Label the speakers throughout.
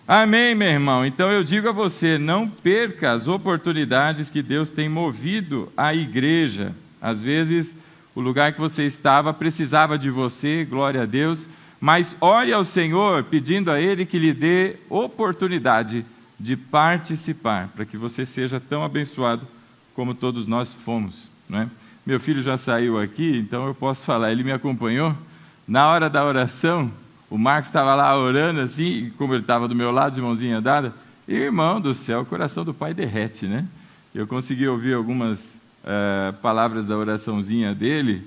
Speaker 1: Amém, meu irmão? Então eu digo a você, não perca as oportunidades que Deus tem movido à igreja. Às vezes, o lugar que você estava precisava de você, glória a Deus, mas ore ao Senhor, pedindo a Ele que lhe dê oportunidade de participar, para que você seja tão abençoado como todos nós fomos, não é? Meu filho já saiu aqui, então eu posso falar, ele me acompanhou. Na hora da oração, o Marcos estava lá orando assim, como ele estava do meu lado, de mãozinha dada, irmão do céu, o coração do pai derrete, né? Eu consegui ouvir algumas palavras da oraçãozinha dele,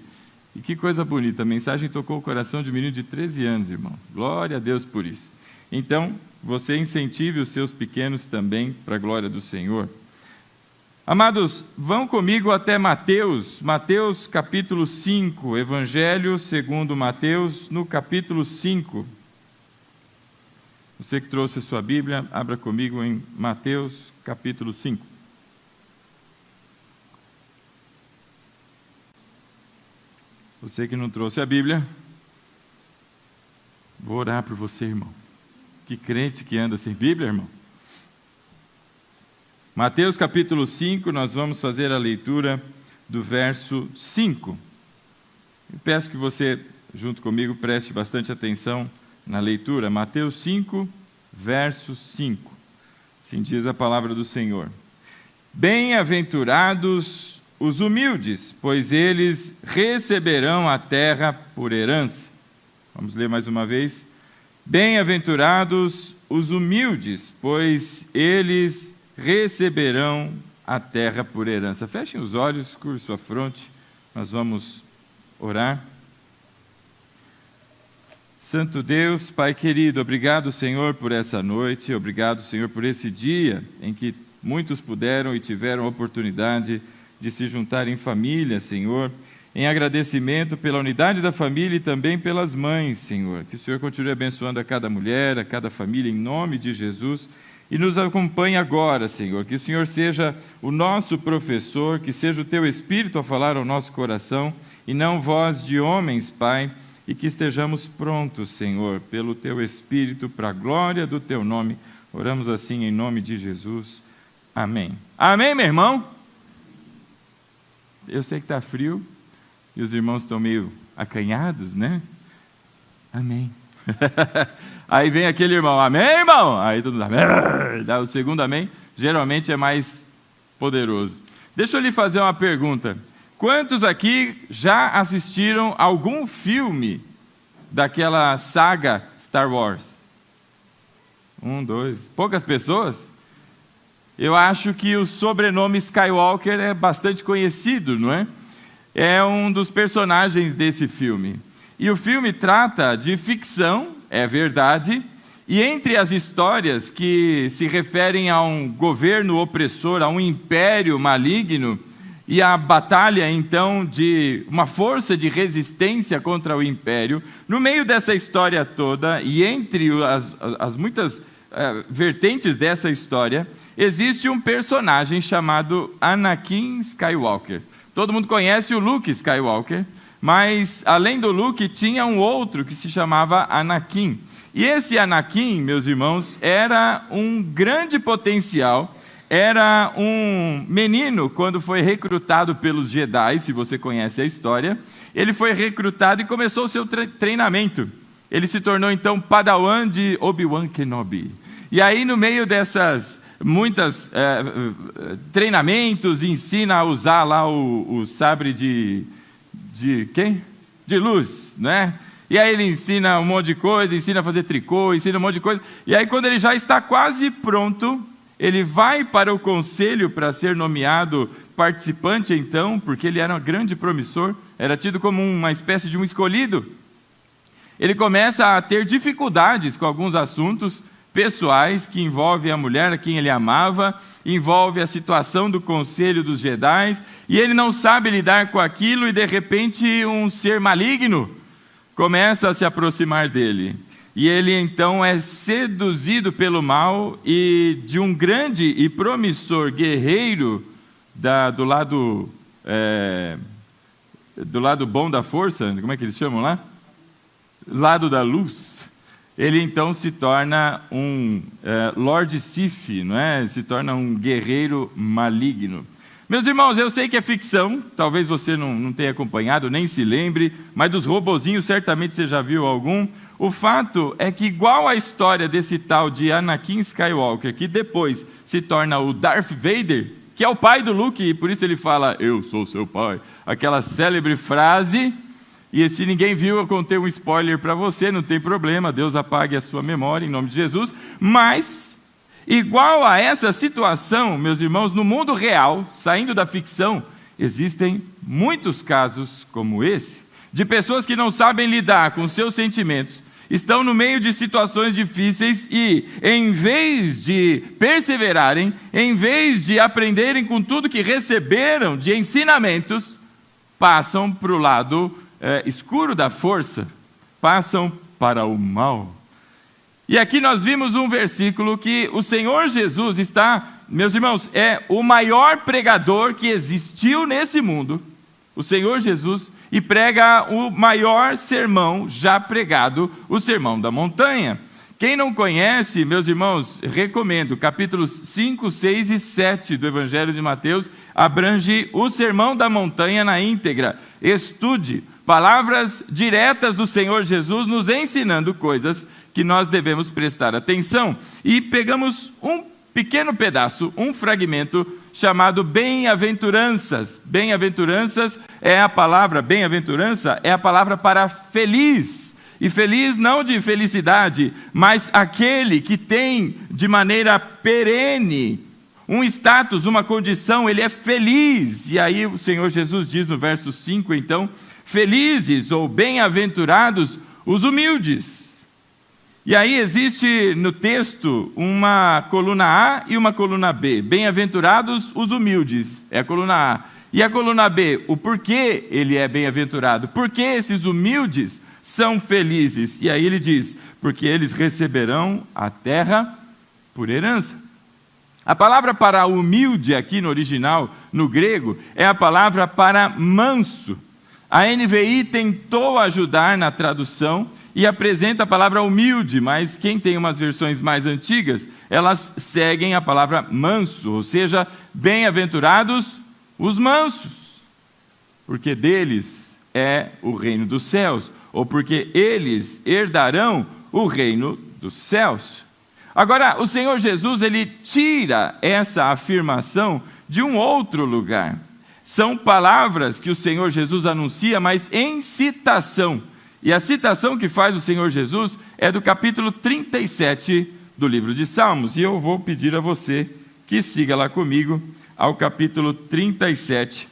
Speaker 1: e que coisa bonita, a mensagem tocou o coração de um menino de 13 anos, irmão. Glória a Deus por isso. Então, você incentive os seus pequenos também para a glória do Senhor. Amados, vão comigo até Mateus, Mateus capítulo 5, Evangelho segundo Mateus, no capítulo 5. Você que trouxe a sua Bíblia, abra comigo em Mateus capítulo 5. Você que não trouxe a Bíblia, vou orar por você, irmão. Que crente que anda sem Bíblia, irmão? Mateus capítulo 5, nós vamos fazer a leitura do verso 5. Eu peço que você, junto comigo, preste bastante atenção na leitura. Mateus 5, verso 5. Assim diz a palavra do Senhor. Bem-aventurados os humildes, pois eles receberão a terra por herança. Vamos ler mais uma vez. Bem-aventurados os humildes, pois eles receberão a terra por herança. Fechem os olhos, curve sua fronte, nós vamos orar. Santo Deus, Pai querido, obrigado, Senhor, por essa noite, obrigado, Senhor, por esse dia em que muitos puderam e tiveram a oportunidade de se juntar em família, Senhor, em agradecimento pela unidade da família e também pelas mães, Senhor. Que o Senhor continue abençoando a cada mulher, a cada família, em nome de Jesus. E nos acompanhe agora, Senhor, que o Senhor seja o nosso professor, que seja o Teu Espírito a falar ao nosso coração, e não voz de homens, Pai, e que estejamos prontos, Senhor, pelo Teu Espírito, para a glória do Teu nome. Oramos assim em nome de Jesus. Amém. Amém, meu irmão? Eu sei que está frio, e os irmãos estão meio acanhados, né? Amém. Aí vem aquele irmão, amém, irmão? Aí todo mundo, amém. Dá o segundo amém, geralmente é mais poderoso. Deixa eu lhe fazer uma pergunta. Quantos aqui já assistiram algum filme daquela saga Star Wars? 1, 2, poucas pessoas? Eu acho que o sobrenome Skywalker é bastante conhecido, não é? É um dos personagens desse filme. E o filme trata de ficção, é verdade, e entre as histórias que se referem a um governo opressor, a um império maligno, e a batalha, então, de uma força de resistência contra o império, no meio dessa história toda, e entre as muitas vertentes dessa história, existe um personagem chamado Anakin Skywalker. Todo mundo conhece o Luke Skywalker, mas além do Luke tinha um outro que se chamava Anakin. E esse Anakin, meus irmãos, era um grande potencial, era um menino quando foi recrutado pelos Jedi, se você conhece a história, ele foi recrutado e começou o seu treinamento. Ele se tornou então Padawan de Obi-Wan Kenobi. E aí no meio dessas muitas treinamentos, ensina a usar lá o sabre de quem? De luz, né? E aí ele ensina um monte de coisa, ensina a fazer tricô, ensina um monte de coisa. E aí quando ele já está quase pronto, ele vai para o conselho para ser nomeado participante então, porque ele era um grande promissor, era tido como uma espécie de um escolhido. Ele começa a ter dificuldades com alguns assuntos pessoais que envolvem a mulher a quem ele amava, envolve a situação do conselho dos Jedi, e ele não sabe lidar com aquilo, e de repente um ser maligno começa a se aproximar dele. E ele então é seduzido pelo mal, e de um grande e promissor guerreiro do lado bom da força, como é que eles chamam lá? Lado da luz. ele então se torna um Lord Sif, não é? Se torna um guerreiro maligno. Meus irmãos, eu sei que é ficção, talvez você não tenha acompanhado, nem se lembre, mas dos robozinhos certamente você já viu algum. O fato é que, igual a história desse tal de Anakin Skywalker, que depois se torna o Darth Vader, que é o pai do Luke, e por isso ele fala, eu sou seu pai, aquela célebre frase. E se ninguém viu, eu contei um spoiler para você, não tem problema, Deus apague a sua memória em nome de Jesus. Mas, igual a essa situação, meus irmãos, no mundo real, saindo da ficção, existem muitos casos como esse, de pessoas que não sabem lidar com seus sentimentos, estão no meio de situações difíceis e, em vez de perseverarem, em vez de aprenderem com tudo que receberam de ensinamentos, passam para o lado escuro da força, passam para o mal. E aqui nós vimos um versículo que o Senhor Jesus está, meus irmãos, é o maior pregador que existiu nesse mundo, o Senhor Jesus, e prega o maior sermão já pregado, o Sermão da Montanha. Quem não conhece, meus irmãos, recomendo, capítulos 5, 6 e 7 do Evangelho de Mateus, abrange o Sermão da Montanha na íntegra. Estude palavras diretas do Senhor Jesus, nos ensinando coisas que nós devemos prestar atenção. E pegamos um pequeno pedaço, um fragmento chamado bem-aventuranças. Bem-aventuranças é a palavra, bem-aventurança é a palavra para feliz. E feliz não de felicidade, mas aquele que tem de maneira perene um status, uma condição, ele é feliz. E aí o Senhor Jesus diz no verso 5, então, felizes ou bem-aventurados os humildes. E aí existe no texto uma coluna A e uma coluna B. Bem-aventurados os humildes, é a coluna A. E a coluna B, o porquê ele é bem-aventurado. Por que esses humildes são felizes? E aí ele diz, porque eles receberão a terra por herança. A palavra para humilde aqui no original, no grego, é a palavra para manso. A NVI tentou ajudar na tradução e apresenta a palavra humilde, mas quem tem umas versões mais antigas, elas seguem a palavra manso, ou seja, bem-aventurados os mansos, porque deles é o reino dos céus, ou porque eles herdarão o reino dos céus. Agora, o Senhor Jesus, ele tira essa afirmação de um outro lugar. São palavras que o Senhor Jesus anuncia, mas em citação. E a citação que faz o Senhor Jesus é do capítulo 37 do livro de Salmos. E eu vou pedir a você que siga lá comigo ao capítulo 37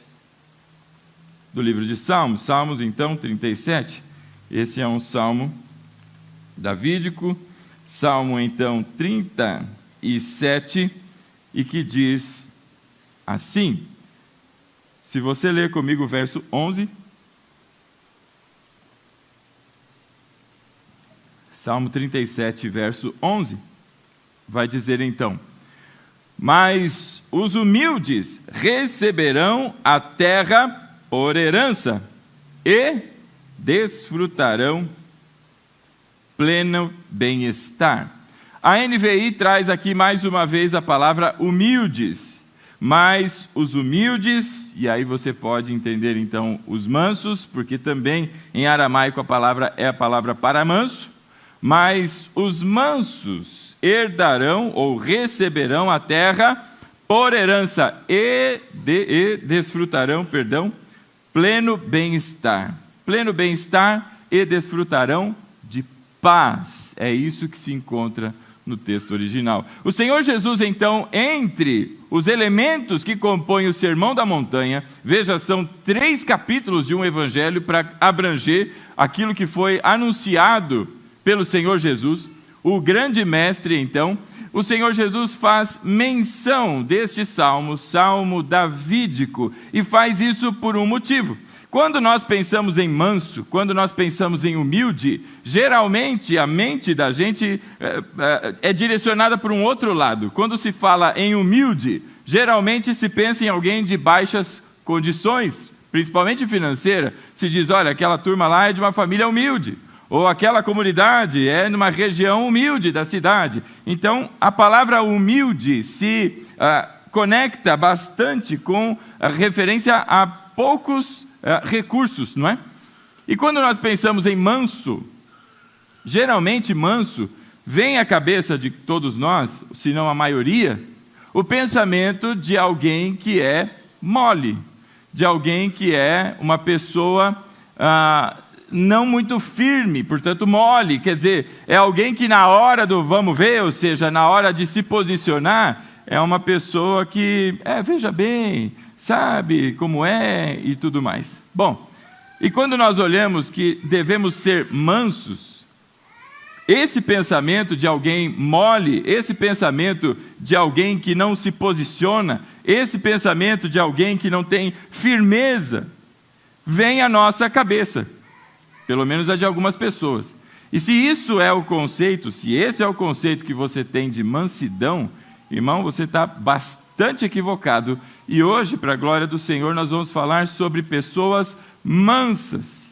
Speaker 1: do livro de Salmos. Salmos, então, 37. Esse é um salmo davídico. Salmo, então, 37, e que diz assim. Se você ler comigo o verso 11... Salmo 37, verso 11, vai dizer então, mas os humildes receberão a terra por herança e desfrutarão pleno bem-estar. A NVI traz aqui mais uma vez a palavra humildes, mas os humildes, e aí você pode entender então os mansos, porque também em aramaico a palavra é a palavra para manso, mas os mansos herdarão ou receberão a terra por herança e desfrutarão, pleno bem-estar. Pleno bem-estar e desfrutarão de paz. É isso que se encontra no texto original. O Senhor Jesus, então, entre os elementos que compõem o Sermão da Montanha, veja, são 3 capítulos de um evangelho para abranger aquilo que foi anunciado pelo Senhor Jesus, o grande mestre, então. O Senhor Jesus faz menção deste salmo, salmo davídico, e faz isso por um motivo. Quando nós pensamos em manso, quando nós pensamos em humilde, geralmente a mente da gente é direcionada para um outro lado. Quando se fala em humilde, geralmente se pensa em alguém de baixas condições, principalmente financeira. Se diz, olha, aquela turma lá é de uma família humilde. ou aquela comunidade é numa região humilde da cidade. Então, a palavra humilde se conecta bastante com a referência a poucos recursos, não é? E quando nós pensamos em manso, geralmente manso, vem à cabeça de todos nós, se não a maioria, o pensamento de alguém que é mole, de alguém que é uma pessoa não muito firme, portanto mole, quer dizer, é alguém que na hora do vamos ver, ou seja, na hora de se posicionar, é uma pessoa que, veja bem, sabe como é e tudo mais. Bom, e quando nós olhamos que devemos ser mansos, esse pensamento de alguém mole, esse pensamento de alguém que não se posiciona, esse pensamento de alguém que não tem firmeza, vem à nossa cabeça, pelo menos a de algumas pessoas. E se isso é o conceito, se esse é o conceito que você tem de mansidão, irmão, você está bastante equivocado. E hoje, para a glória do Senhor, nós vamos falar sobre pessoas mansas.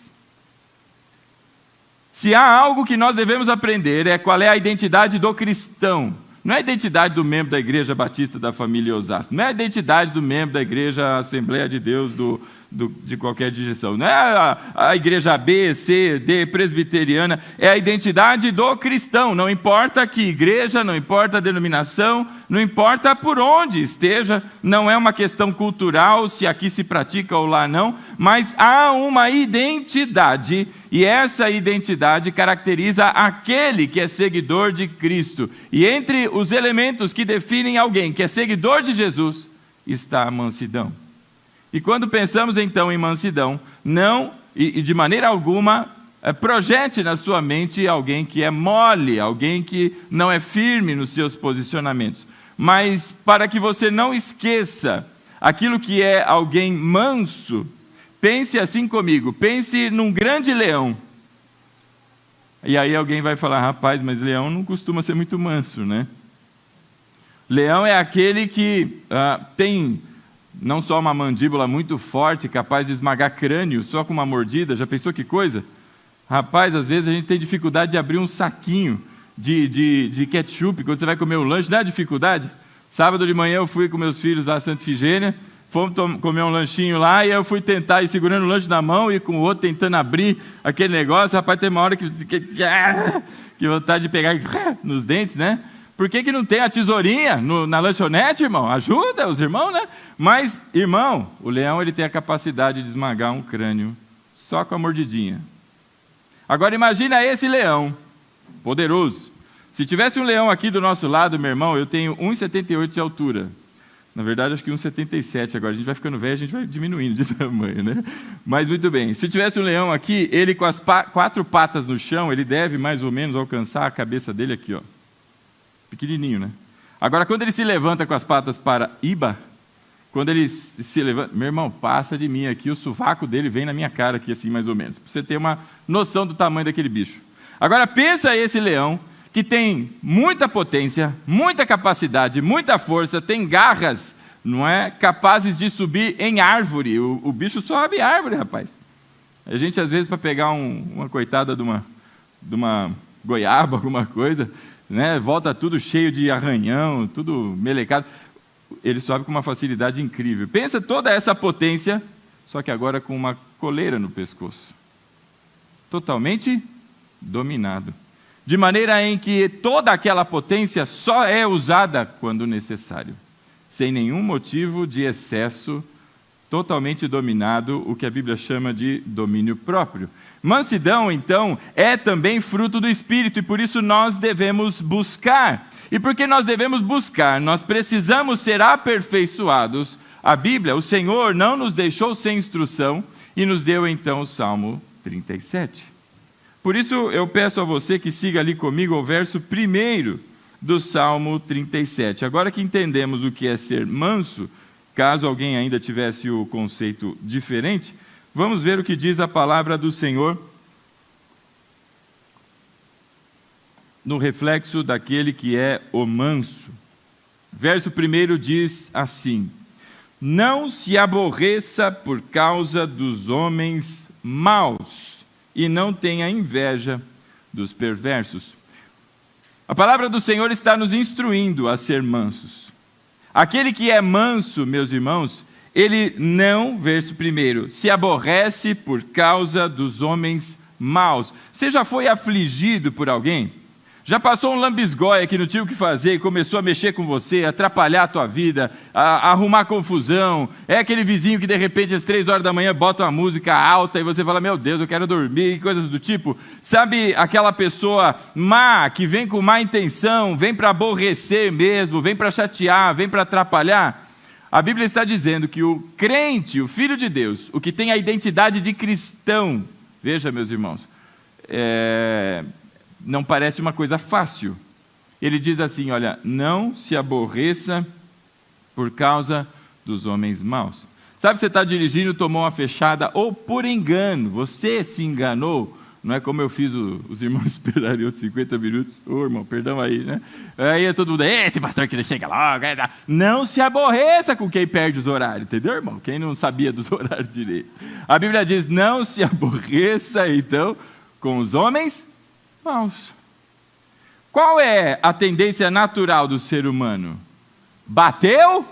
Speaker 1: Se há algo que nós devemos aprender, é qual é a identidade do cristão. Não é a identidade do membro da Igreja Batista da Família Osasco, não é a identidade do membro da Igreja Assembleia de Deus de qualquer direção, não é a igreja B, C, D, presbiteriana, é a identidade do cristão. Não importa que igreja, não importa a denominação, não importa por onde esteja, não é uma questão cultural, se aqui se pratica ou lá não, mas há uma identidade, e essa identidade caracteriza aquele que é seguidor de Cristo. E entre os elementos que definem alguém que é seguidor de Jesus, está a mansidão. E quando pensamos então em mansidão, não, e de maneira alguma, projete na sua mente alguém que é mole, alguém que não é firme nos seus posicionamentos. Mas para que você não esqueça aquilo que é alguém manso, pense assim comigo, pense num grande leão. E aí alguém vai falar, rapaz, mas leão não costuma ser muito manso, né? Leão é aquele que tem não só uma mandíbula muito forte, capaz de esmagar crânio só com uma mordida. Já pensou que coisa? Rapaz, às vezes a gente tem dificuldade de abrir um saquinho de ketchup quando você vai comer um lanche. Não é dificuldade? Sábado de manhã eu fui com meus filhos lá a Santa Ifigênia, fomos comer um lanchinho lá, e eu fui tentar ir segurando o lanche na mão e com o outro tentando abrir aquele negócio. Rapaz, tem uma hora que vontade de pegar nos dentes, né? Por que não tem a tesourinha na lanchonete, irmão? Ajuda os irmãos, né? Mas, irmão, o leão ele tem a capacidade de esmagar um crânio só com a mordidinha. Agora imagina esse leão, poderoso. Se tivesse um leão aqui do nosso lado, meu irmão, eu tenho 1,78 de altura. Na verdade, acho que 1,77 agora. A gente vai ficando velho, a gente vai diminuindo de tamanho, né? Mas muito bem. Se tivesse um leão aqui, ele com as 4 patas no chão, ele deve mais ou menos alcançar a cabeça dele aqui, ó. Pequenininho, né? Agora, quando ele se levanta com as patas para Iba, quando ele se levanta, meu irmão, passa de mim aqui, o sovaco dele vem na minha cara aqui, assim, mais ou menos, para você ter uma noção do tamanho daquele bicho. Agora, pensa esse leão, que tem muita potência, muita capacidade, muita força, tem garras, não é? Capazes de subir em árvore. O bicho sobe árvore, rapaz. A gente, às vezes, para pegar uma coitada de uma goiaba, alguma coisa, né? Volta tudo cheio de arranhão, tudo melecado. Ele sobe com uma facilidade incrível. Pensa toda essa potência, só que agora com uma coleira no pescoço. Totalmente dominado. De maneira em que toda aquela potência só é usada quando necessário. Sem nenhum motivo de excesso, totalmente dominado, o que a Bíblia chama de domínio próprio. Mansidão, então, é também fruto do Espírito, e por isso nós devemos buscar. E porque nós devemos buscar, nós precisamos ser aperfeiçoados. A Bíblia, o Senhor, não nos deixou sem instrução, e nos deu então o Salmo 37. Por isso eu peço a você que siga ali comigo o verso 1 do Salmo 37. Agora que entendemos o que é ser manso, caso alguém ainda tivesse o conceito diferente, vamos ver o que diz a palavra do Senhor no reflexo daquele que é o manso. Verso 1 diz assim: não se aborreça por causa dos homens maus, e não tenha inveja dos perversos. A palavra do Senhor está nos instruindo a ser mansos. Aquele que é manso, meus irmãos, ele não, verso 1, se aborrece por causa dos homens maus. Você já foi afligido por alguém? Já passou um lambisgoia que não tinha o que fazer e começou a mexer com você, a atrapalhar a tua vida, a arrumar confusão? É aquele vizinho que de repente às 3 horas da manhã bota uma música alta e você fala, meu Deus, eu quero dormir, e coisas do tipo. Sabe aquela pessoa má, que vem com má intenção, vem para aborrecer mesmo, vem para chatear, vem para atrapalhar? A Bíblia está dizendo que o crente, o Filho de Deus, o que tem a identidade de cristão, veja, meus irmãos, não parece uma coisa fácil. Ele diz assim, olha, não se aborreça por causa dos homens maus. Sabe, você está dirigindo, tomou uma fechada, ou por engano, você se enganou, não é como eu fiz os irmãos esperarem outros 50 minutos, irmão, perdão aí, né? Aí todo mundo, esse pastor que ele chega logo, não se aborreça com quem perde os horários, entendeu, irmão? Quem não sabia dos horários direito. A Bíblia diz, não se aborreça, então, com os homens maus. Qual é a tendência natural do ser humano? Bateu,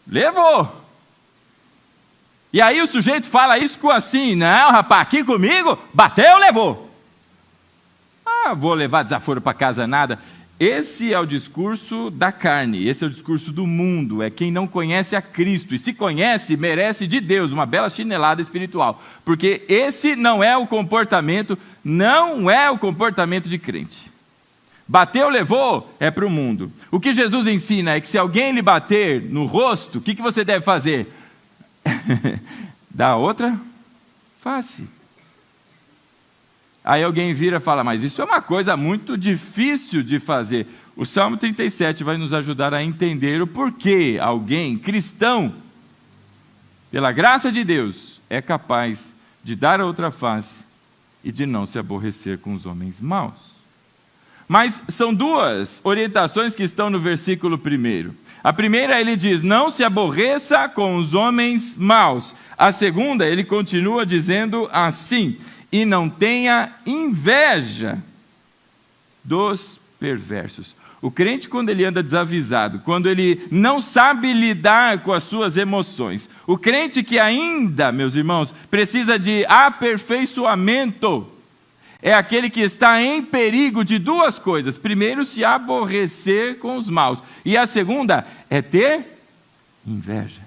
Speaker 1: levou. E aí o sujeito fala isso com assim, não, rapaz, aqui comigo, bateu, levou. Vou levar desaforo para casa nada. Esse é o discurso da carne, esse é o discurso do mundo, é quem não conhece a Cristo, e se conhece, merece de Deus uma bela chinelada espiritual, porque esse não é o comportamento de crente. Bateu, levou, é para o mundo. O que Jesus ensina é que se alguém lhe bater no rosto, o que você deve fazer? Dá outra face. Aí alguém vira e fala, mas isso é uma coisa muito difícil de fazer. O Salmo 37 vai nos ajudar a entender o porquê alguém cristão, pela graça de Deus, é capaz de dar a outra face e de não se aborrecer com os homens maus. Mas são duas orientações que estão no versículo 1. A primeira, ele diz, não se aborreça com os homens maus. A segunda, ele continua dizendo assim, e não tenha inveja dos perversos. O crente, quando ele anda desavisado, quando ele não sabe lidar com as suas emoções, o crente que ainda, meus irmãos, precisa de aperfeiçoamento, é aquele que está em perigo de duas coisas. Primeiro, se aborrecer com os maus. E a segunda é ter inveja.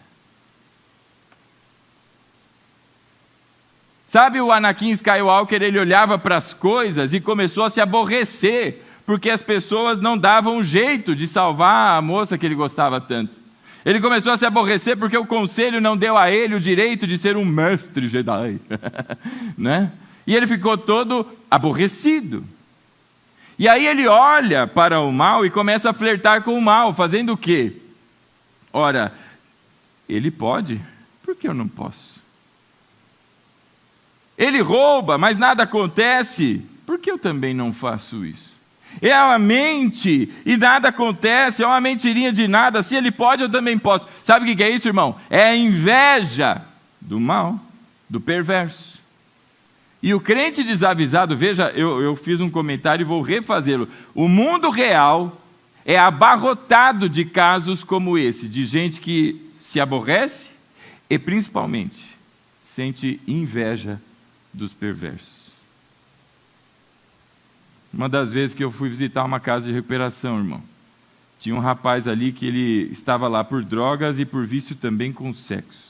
Speaker 1: Sabe, o Anakin Skywalker, ele olhava para as coisas e começou a se aborrecer, porque as pessoas não davam um jeito de salvar a moça que ele gostava tanto. Ele começou a se aborrecer porque o conselho não deu a ele o direito de ser um mestre Jedi. Né? E ele ficou todo aborrecido. E aí ele olha para o mal e começa a flertar com o mal, fazendo o quê? Ora, ele pode, por que eu não posso? Ele rouba, mas nada acontece, por que eu também não faço isso? É a mente, e nada acontece, é uma mentirinha de nada, se ele pode, eu também posso. Sabe o que é isso, irmão? É a inveja do mal, do perverso. E o crente desavisado, veja, eu fiz um comentário e vou refazê-lo. O mundo real é abarrotado de casos como esse, de gente que se aborrece e principalmente sente inveja dos perversos. Uma das vezes que eu fui visitar uma casa de recuperação, irmão, tinha um rapaz ali que ele estava lá por drogas e por vício também com sexo.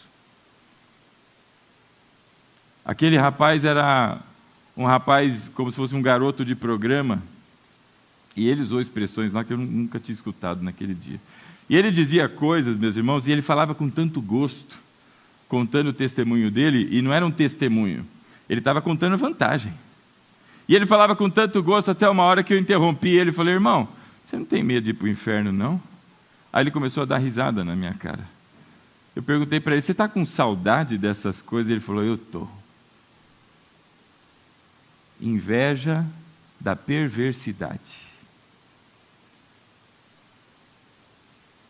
Speaker 1: Aquele rapaz era um rapaz como se fosse um garoto de programa, e ele usou expressões lá que eu nunca tinha escutado naquele dia. E ele dizia coisas, meus irmãos, e ele falava com tanto gosto, contando o testemunho dele, e não era um testemunho, ele estava contando vantagem. E ele falava com tanto gosto, até uma hora que eu interrompi ele e falei, irmão, você não tem medo de ir para o inferno, não? Aí ele começou a dar risada na minha cara. Eu perguntei para ele, você está com saudade dessas coisas? Ele falou, eu estou. Inveja da perversidade.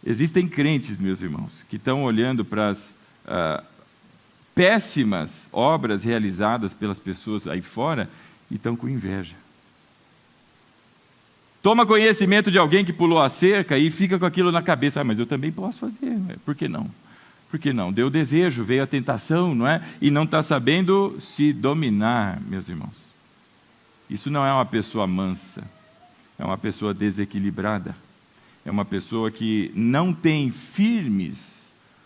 Speaker 1: Existem crentes, meus irmãos, que estão olhando para péssimas obras realizadas pelas pessoas aí fora e estão com inveja. Toma conhecimento de alguém que pulou a cerca e fica com aquilo na cabeça. Mas eu também posso fazer, por que não? Por que não? Deu desejo, veio a tentação, não é? E não está sabendo se dominar, meus irmãos. Isso não é uma pessoa mansa, é uma pessoa desequilibrada. É uma pessoa que não tem firmes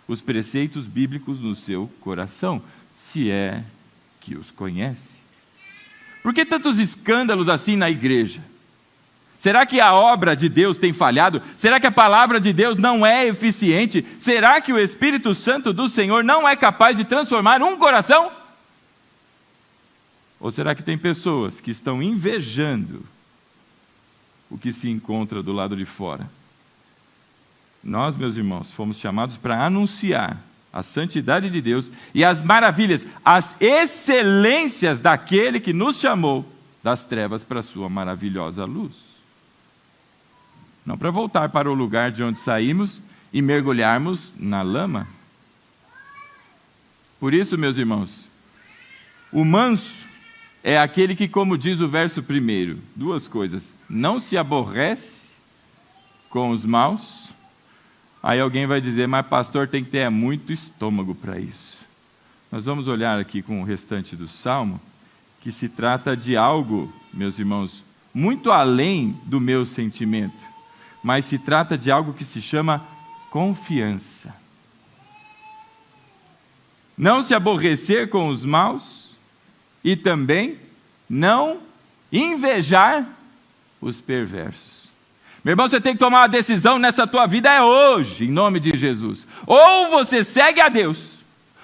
Speaker 1: os preceitos bíblicos no seu coração, se é que os conhece. Por que tantos escândalos assim na igreja? Será que a obra de Deus tem falhado? Será que a palavra de Deus não é eficiente? Será que o Espírito Santo do Senhor não é capaz de transformar um coração? Ou será que tem pessoas que estão invejando o que se encontra do lado de fora? Nós, meus irmãos, fomos chamados para anunciar a santidade de Deus e as maravilhas, as excelências daquele que nos chamou das trevas para a sua maravilhosa luz. Não para voltar para o lugar de onde saímos e mergulharmos na lama. Por isso, meus irmãos, o manso é aquele que, como diz o verso 1, duas coisas: não se aborrece com os maus. Aí alguém vai dizer, mas pastor, tem que ter muito estômago para isso. Nós vamos olhar aqui com o restante do Salmo, que se trata de algo, meus irmãos, muito além do meu sentimento, mas se trata de algo que se chama confiança. Não se aborrecer com os maus e também não invejar os perversos. Meu irmão, você tem que tomar uma decisão nessa tua vida hoje, em nome de Jesus. Ou você segue a Deus,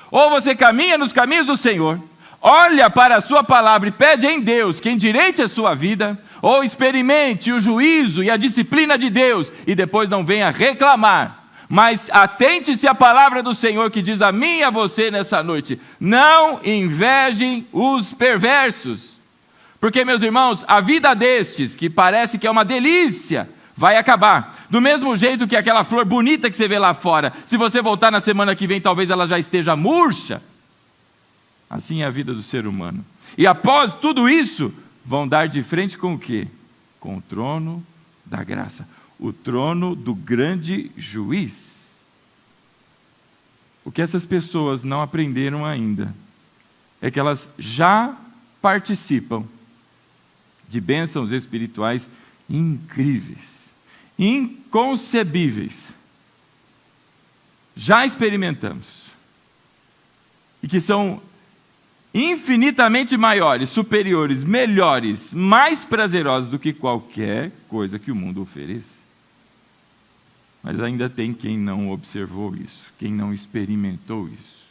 Speaker 1: ou você caminha nos caminhos do Senhor, olha para a sua palavra e pede em Deus que endireite a sua vida, ou experimente o juízo e a disciplina de Deus, e depois não venha reclamar. Mas atente-se à palavra do Senhor que diz a mim e a você nessa noite: não invejem os perversos. Porque, meus irmãos, a vida destes, que parece que é uma delícia, vai acabar. Do mesmo jeito que aquela flor bonita que você vê lá fora, se você voltar na semana que vem, talvez ela já esteja murcha. Assim é a vida do ser humano. E após tudo isso, vão dar de frente com o quê? Com o trono da graça. O trono do grande juiz. O que essas pessoas não aprenderam ainda é que elas já participam de bênçãos espirituais incríveis, inconcebíveis. Já experimentamos. E que são infinitamente maiores, superiores, melhores, mais prazerosos do que qualquer coisa que o mundo ofereça. Mas ainda tem quem não observou isso, quem não experimentou isso.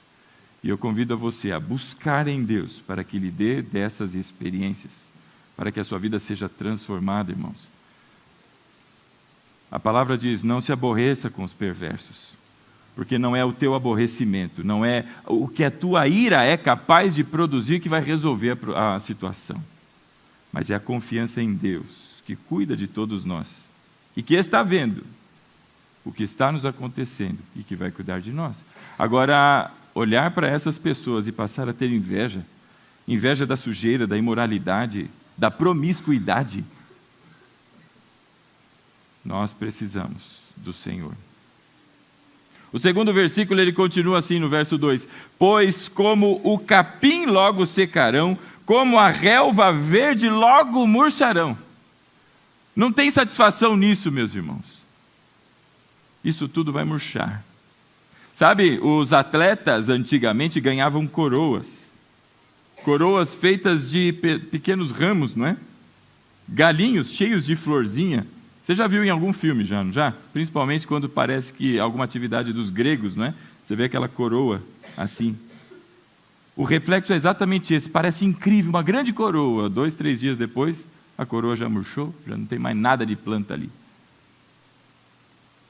Speaker 1: E eu convido a você a buscar em Deus para que lhe dê dessas experiências, para que a sua vida seja transformada, irmãos. A palavra diz, não se aborreça com os perversos, porque não é o teu aborrecimento, não é o que a tua ira é capaz de produzir que vai resolver a situação, mas é a confiança em Deus, que cuida de todos nós, e que está vendo o que está nos acontecendo, e que vai cuidar de nós. Agora, olhar para essas pessoas e passar a ter inveja, inveja da sujeira, da imoralidade, da promiscuidade, nós precisamos do Senhor. O segundo versículo, ele continua assim no verso 2: pois como o capim logo secarão, como a relva verde logo murcharão. Não tem satisfação nisso, meus irmãos. Isso tudo vai murchar. Sabe, os atletas antigamente ganhavam coroas feitas de pequenos ramos, não é? Galinhos cheios de florzinha. Você já viu em algum filme, já, não já? Principalmente quando parece que alguma atividade dos gregos, não é? Você vê aquela coroa assim. O reflexo é exatamente esse, parece incrível, uma grande coroa. 2, 3 dias depois, a coroa já murchou, já não tem mais nada de planta ali.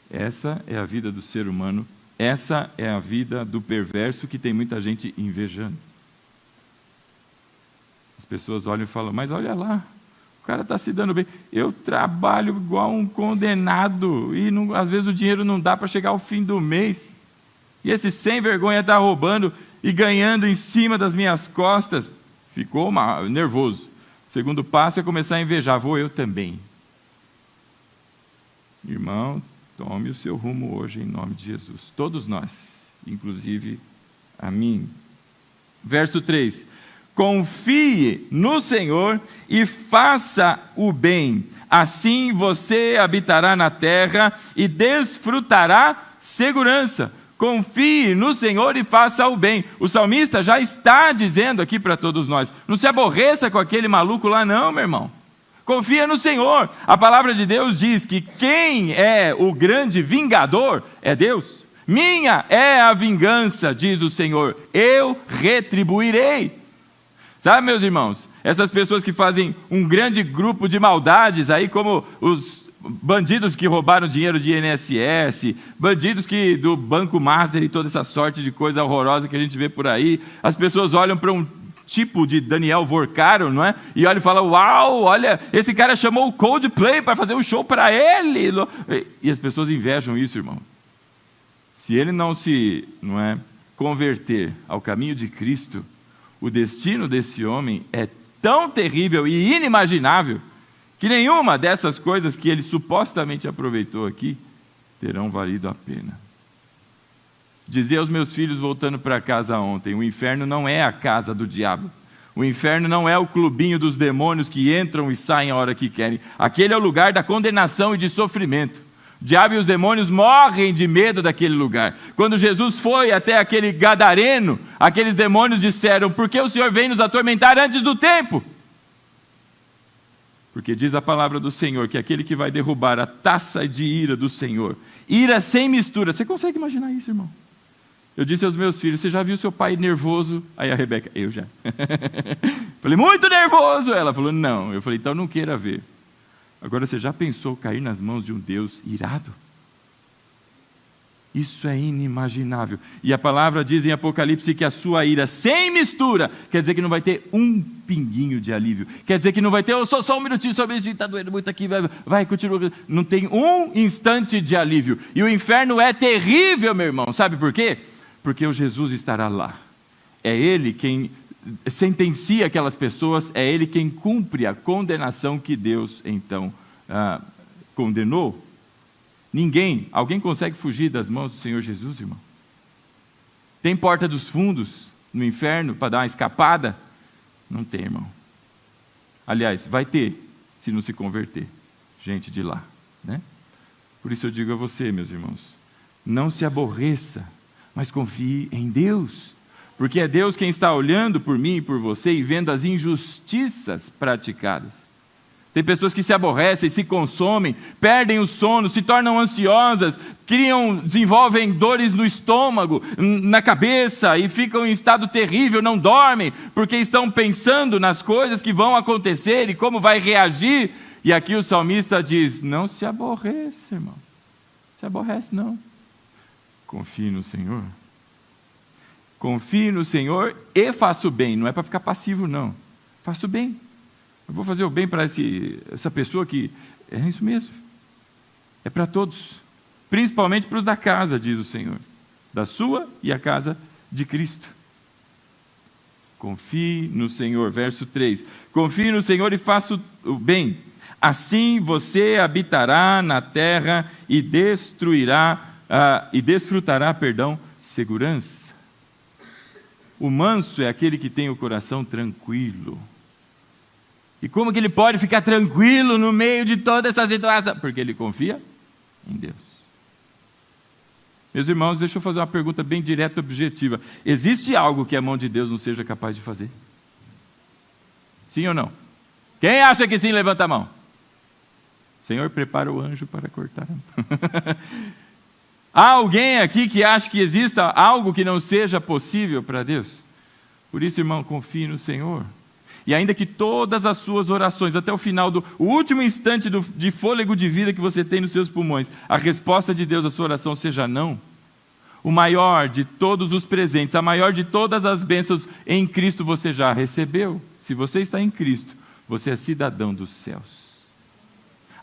Speaker 1: Essa é a vida do ser humano, essa é a vida do perverso que tem muita gente invejando. As pessoas olham e falam, mas olha lá, o cara está se dando bem. Eu trabalho igual um condenado e às vezes o dinheiro não dá para chegar ao fim do mês. E esse sem vergonha está roubando e ganhando em cima das minhas costas. Ficou nervoso. O segundo passo é começar a invejar. Vou eu também. Irmão, tome o seu rumo hoje em nome de Jesus. Todos nós, inclusive a mim. Verso 3. Confie no Senhor e faça o bem. Assim você habitará na terra e desfrutará segurança. Confie no Senhor e faça o bem. O salmista já está dizendo aqui para todos nós: não se aborreça com aquele maluco lá não, meu irmão. Confia no Senhor. A palavra de Deus diz que quem é o grande vingador é Deus. Minha é a vingança, diz o Senhor, eu retribuirei. Sabe, meus irmãos, essas pessoas que fazem um grande grupo de maldades aí, como os bandidos que roubaram dinheiro de INSS, bandidos do Banco Master e toda essa sorte de coisa horrorosa que a gente vê por aí, as pessoas olham para um tipo de Daniel Vorcaro, não é? E olham e falam: uau, olha, esse cara chamou o Coldplay para fazer um show para ele. E as pessoas invejam isso, irmão. Se ele não converter ao caminho de Cristo, o destino desse homem é tão terrível e inimaginável que nenhuma dessas coisas que ele supostamente aproveitou aqui terão valido a pena. Dizia aos meus filhos voltando para casa ontem: o inferno não é a casa do diabo. O inferno não é o clubinho dos demônios que entram e saem a hora que querem. Aquele é o lugar da condenação e de sofrimento. O diabo e os demônios morrem de medo daquele lugar. Quando Jesus foi até aquele gadareno, aqueles demônios disseram: por que o Senhor vem nos atormentar antes do tempo? Porque diz a palavra do Senhor que aquele que vai derrubar a taça de ira do Senhor, ira sem mistura. Você consegue imaginar isso, irmão? Eu disse aos meus filhos: você já viu seu pai nervoso? Aí a Rebeca: eu já. Falei: muito nervoso. Ela falou: não. Eu falei: então não queira ver. Agora, você já pensou cair nas mãos de um Deus irado? Isso é inimaginável. E a palavra diz em Apocalipse que a sua ira sem mistura, quer dizer que não vai ter um pinguinho de alívio. Quer dizer que não vai ter: só um minutinho, está doendo muito aqui, vai, continua. Não tem um instante de alívio. E o inferno é terrível, meu irmão. Sabe por quê? Porque o Jesus estará lá. É Ele quem sentencia aquelas pessoas, é Ele quem cumpre a condenação que Deus então condenou. Alguém consegue fugir das mãos do Senhor Jesus, irmão? Tem porta dos fundos no inferno para dar uma escapada? Não tem, irmão. Aliás, vai ter, se não se converter gente de lá, né? Por isso eu digo a você, meus irmãos, não se aborreça, mas confie em Deus. Porque é Deus quem está olhando por mim e por você e vendo as injustiças praticadas. Tem pessoas que se aborrecem, se consomem, perdem o sono, se tornam ansiosas, desenvolvem dores no estômago, na cabeça e ficam em estado terrível, não dormem, porque estão pensando nas coisas que vão acontecer e como vai reagir. E aqui o salmista diz: não se aborreça, irmão. Não se aborrece, não. Confie no Senhor. Confie no Senhor e faça o bem. Não é para ficar passivo, não. Faça o bem. Eu vou fazer o bem para essa pessoa que... É isso mesmo. É para todos. Principalmente para os da casa, diz o Senhor. Da sua e a casa de Cristo. Confie no Senhor. Verso 3. Confie no Senhor e faça o bem. Assim você habitará na terra e desfrutará, segurança. O manso é aquele que tem o coração tranquilo. E como que ele pode ficar tranquilo no meio de toda essa situação? Porque ele confia em Deus. Meus irmãos, deixa eu fazer uma pergunta bem direta e objetiva. Existe algo que a mão de Deus não seja capaz de fazer? Sim ou não? Quem acha que sim, levanta a mão. Senhor, prepara o anjo para cortar. Há alguém aqui que acha que exista algo que não seja possível para Deus? Por isso, irmão, confie no Senhor. E ainda que todas as suas orações, até o final o último instante de fôlego de vida que você tem nos seus pulmões, a resposta de Deus à sua oração seja não, o maior de todos os presentes, a maior de todas as bênçãos em Cristo você já recebeu. Se você está em Cristo, você é cidadão dos céus.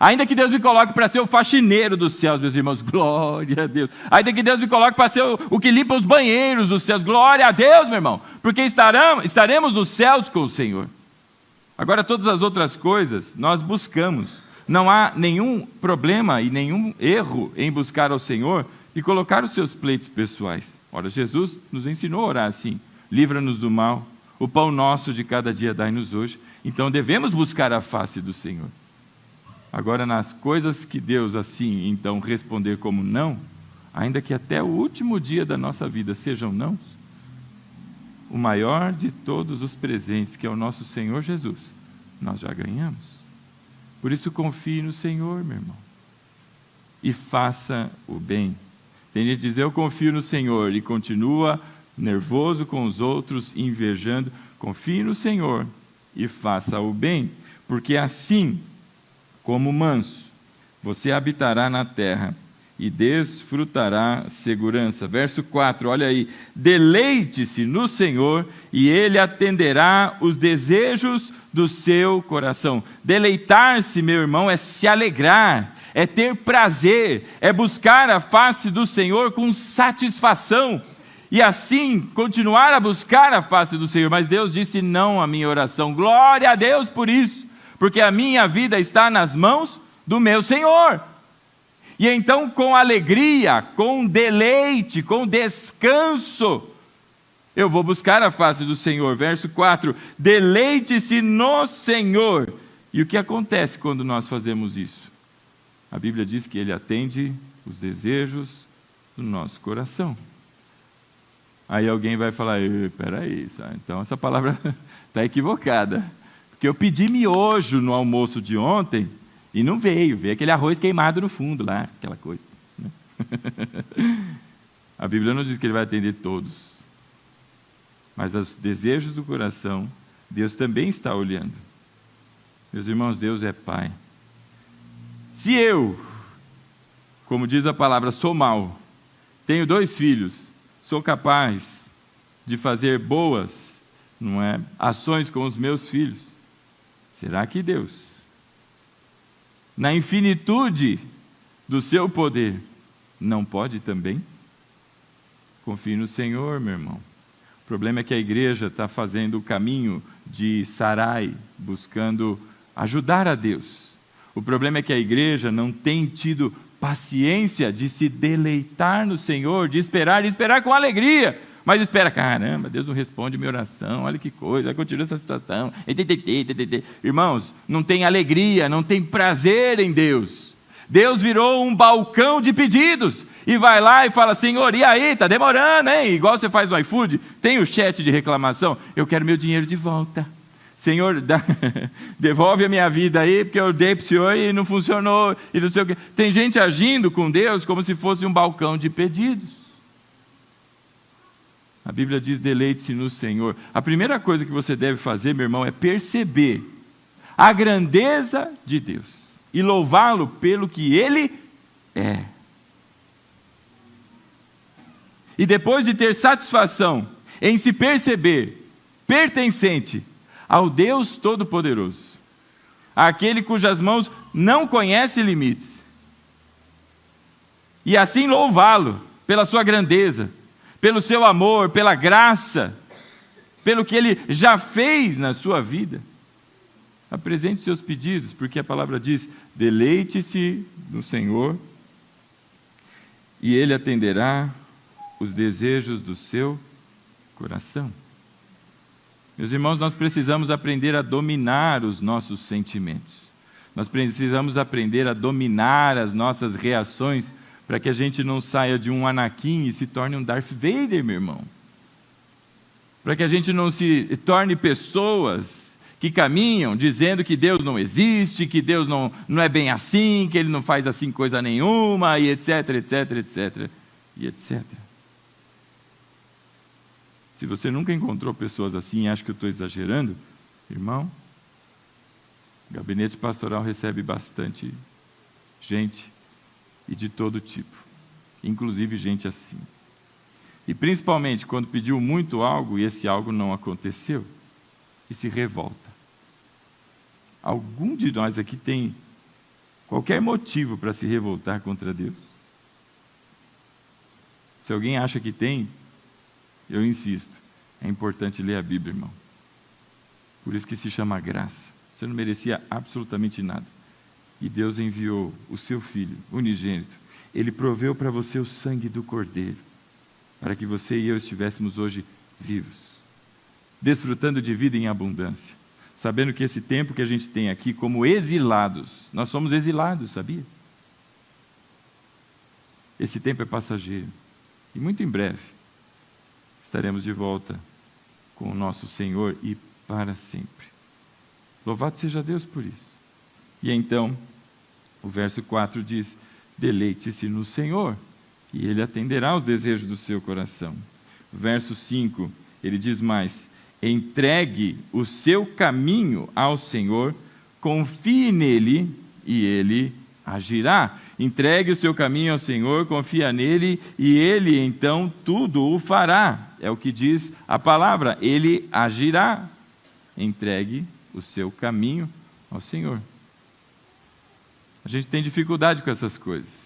Speaker 1: Ainda que Deus me coloque para ser o faxineiro dos céus, meus irmãos, glória a Deus. Ainda que Deus me coloque para ser o que limpa os banheiros dos céus, glória a Deus, meu irmão. Porque estaremos nos céus com o Senhor. Agora, todas as outras coisas nós buscamos. Não há nenhum problema e nenhum erro em buscar ao Senhor e colocar os seus pleitos pessoais. Ora, Jesus nos ensinou a orar assim: livra-nos do mal, o pão nosso de cada dia dai-nos hoje. Então devemos buscar a face do Senhor. Agora, nas coisas que Deus assim então responder como não, ainda que até o último dia da nossa vida sejam não, o maior de todos os presentes, que é o nosso Senhor Jesus, nós já ganhamos. Por isso confie no Senhor, meu irmão, e faça o bem. Tem gente que diz: eu confio no Senhor, e continua nervoso com os outros, invejando. Confie no Senhor e faça o bem, porque assim como manso, você habitará na terra e desfrutará segurança. Verso 4, olha aí: deleite-se no Senhor e Ele atenderá os desejos do seu coração. Deleitar-se, meu irmão, é se alegrar, é ter prazer, é buscar a face do Senhor com satisfação, e assim continuar a buscar a face do Senhor. Mas Deus disse não à minha oração. Glória a Deus por isso, porque a minha vida está nas mãos do meu Senhor. E então, com alegria, com deleite, com descanso, eu vou buscar a face do Senhor. Verso 4, deleite-se no Senhor. E o que acontece quando nós fazemos isso? A Bíblia diz que Ele atende os desejos do nosso coração. Aí alguém vai falar: peraí, então essa palavra está equivocada. Porque eu pedi miojo no almoço de ontem e não veio aquele arroz queimado no fundo lá, aquela coisa, né? A Bíblia não diz que Ele vai atender todos, mas os desejos do coração, Deus também está olhando. Meus irmãos, Deus é Pai. Se eu, como diz a palavra, sou mau, tenho 2 filhos, sou capaz de fazer boas, ações com os meus filhos, será que Deus, na infinitude do seu poder, não pode também? Confie no Senhor, meu irmão. O problema é que a igreja está fazendo o caminho de Sarai, buscando ajudar a Deus. O problema é que a igreja não tem tido paciência de se deleitar no Senhor, de esperar com alegria. Mas espera: caramba, Deus não responde minha oração, olha que coisa, continua essa situação. Irmãos, não tem alegria, não tem prazer em Deus. Deus virou um balcão de pedidos, e vai lá e fala: Senhor, e aí, está demorando, hein? Igual você faz no iFood, tem o chat de reclamação: eu quero meu dinheiro de volta. Senhor, devolve a minha vida aí, porque eu dei para o Senhor e não funcionou, e não sei o quê. Tem gente agindo com Deus como se fosse um balcão de pedidos. A Bíblia diz: deleite-se no Senhor. A primeira coisa que você deve fazer, meu irmão, é perceber a grandeza de Deus e louvá-lo pelo que Ele é. E depois de ter satisfação em se perceber pertencente ao Deus Todo-Poderoso, aquele cujas mãos não conhecem limites, e assim louvá-lo pela sua grandeza, pelo seu amor, pela graça, pelo que Ele já fez na sua vida, apresente os seus pedidos, porque a palavra diz: deleite-se no Senhor, e Ele atenderá os desejos do seu coração. Meus irmãos, nós precisamos aprender a dominar os nossos sentimentos. Nós precisamos aprender a dominar as nossas reações, para que a gente não saia de um Anakin e se torne um Darth Vader, meu irmão. Para que a gente não se torne pessoas que caminham dizendo que Deus não existe, que Deus não é bem assim, que Ele não faz assim coisa nenhuma, e etc, etc, etc, e etc. Se você nunca encontrou pessoas assim e acha que eu estou exagerando, irmão, o gabinete pastoral recebe bastante gente e de todo tipo, inclusive gente assim. E principalmente quando pediu muito algo e esse algo não aconteceu, e se revolta. Algum de nós aqui tem qualquer motivo para se revoltar contra Deus? Se alguém acha que tem, eu insisto, é importante ler a Bíblia, irmão. Por isso que se chama graça. Você não merecia absolutamente nada. E Deus enviou o seu Filho, unigênito. Ele proveu para você o sangue do Cordeiro, para que você e eu estivéssemos hoje vivos, desfrutando de vida em abundância, sabendo que esse tempo que a gente tem aqui como exilados, nós somos exilados, sabia? Esse tempo é passageiro. E muito em breve estaremos de volta com o nosso Senhor e para sempre. Louvado seja Deus por isso. E então, o verso 4 diz: deleite-se no Senhor, e Ele atenderá aos desejos do seu coração. Verso 5, ele diz mais: entregue o seu caminho ao Senhor, confie nele e Ele agirá. Entregue o seu caminho ao Senhor, confia nele e Ele então tudo o fará. É o que diz a palavra, Ele agirá. Entregue o seu caminho ao Senhor. A gente tem dificuldade com essas coisas.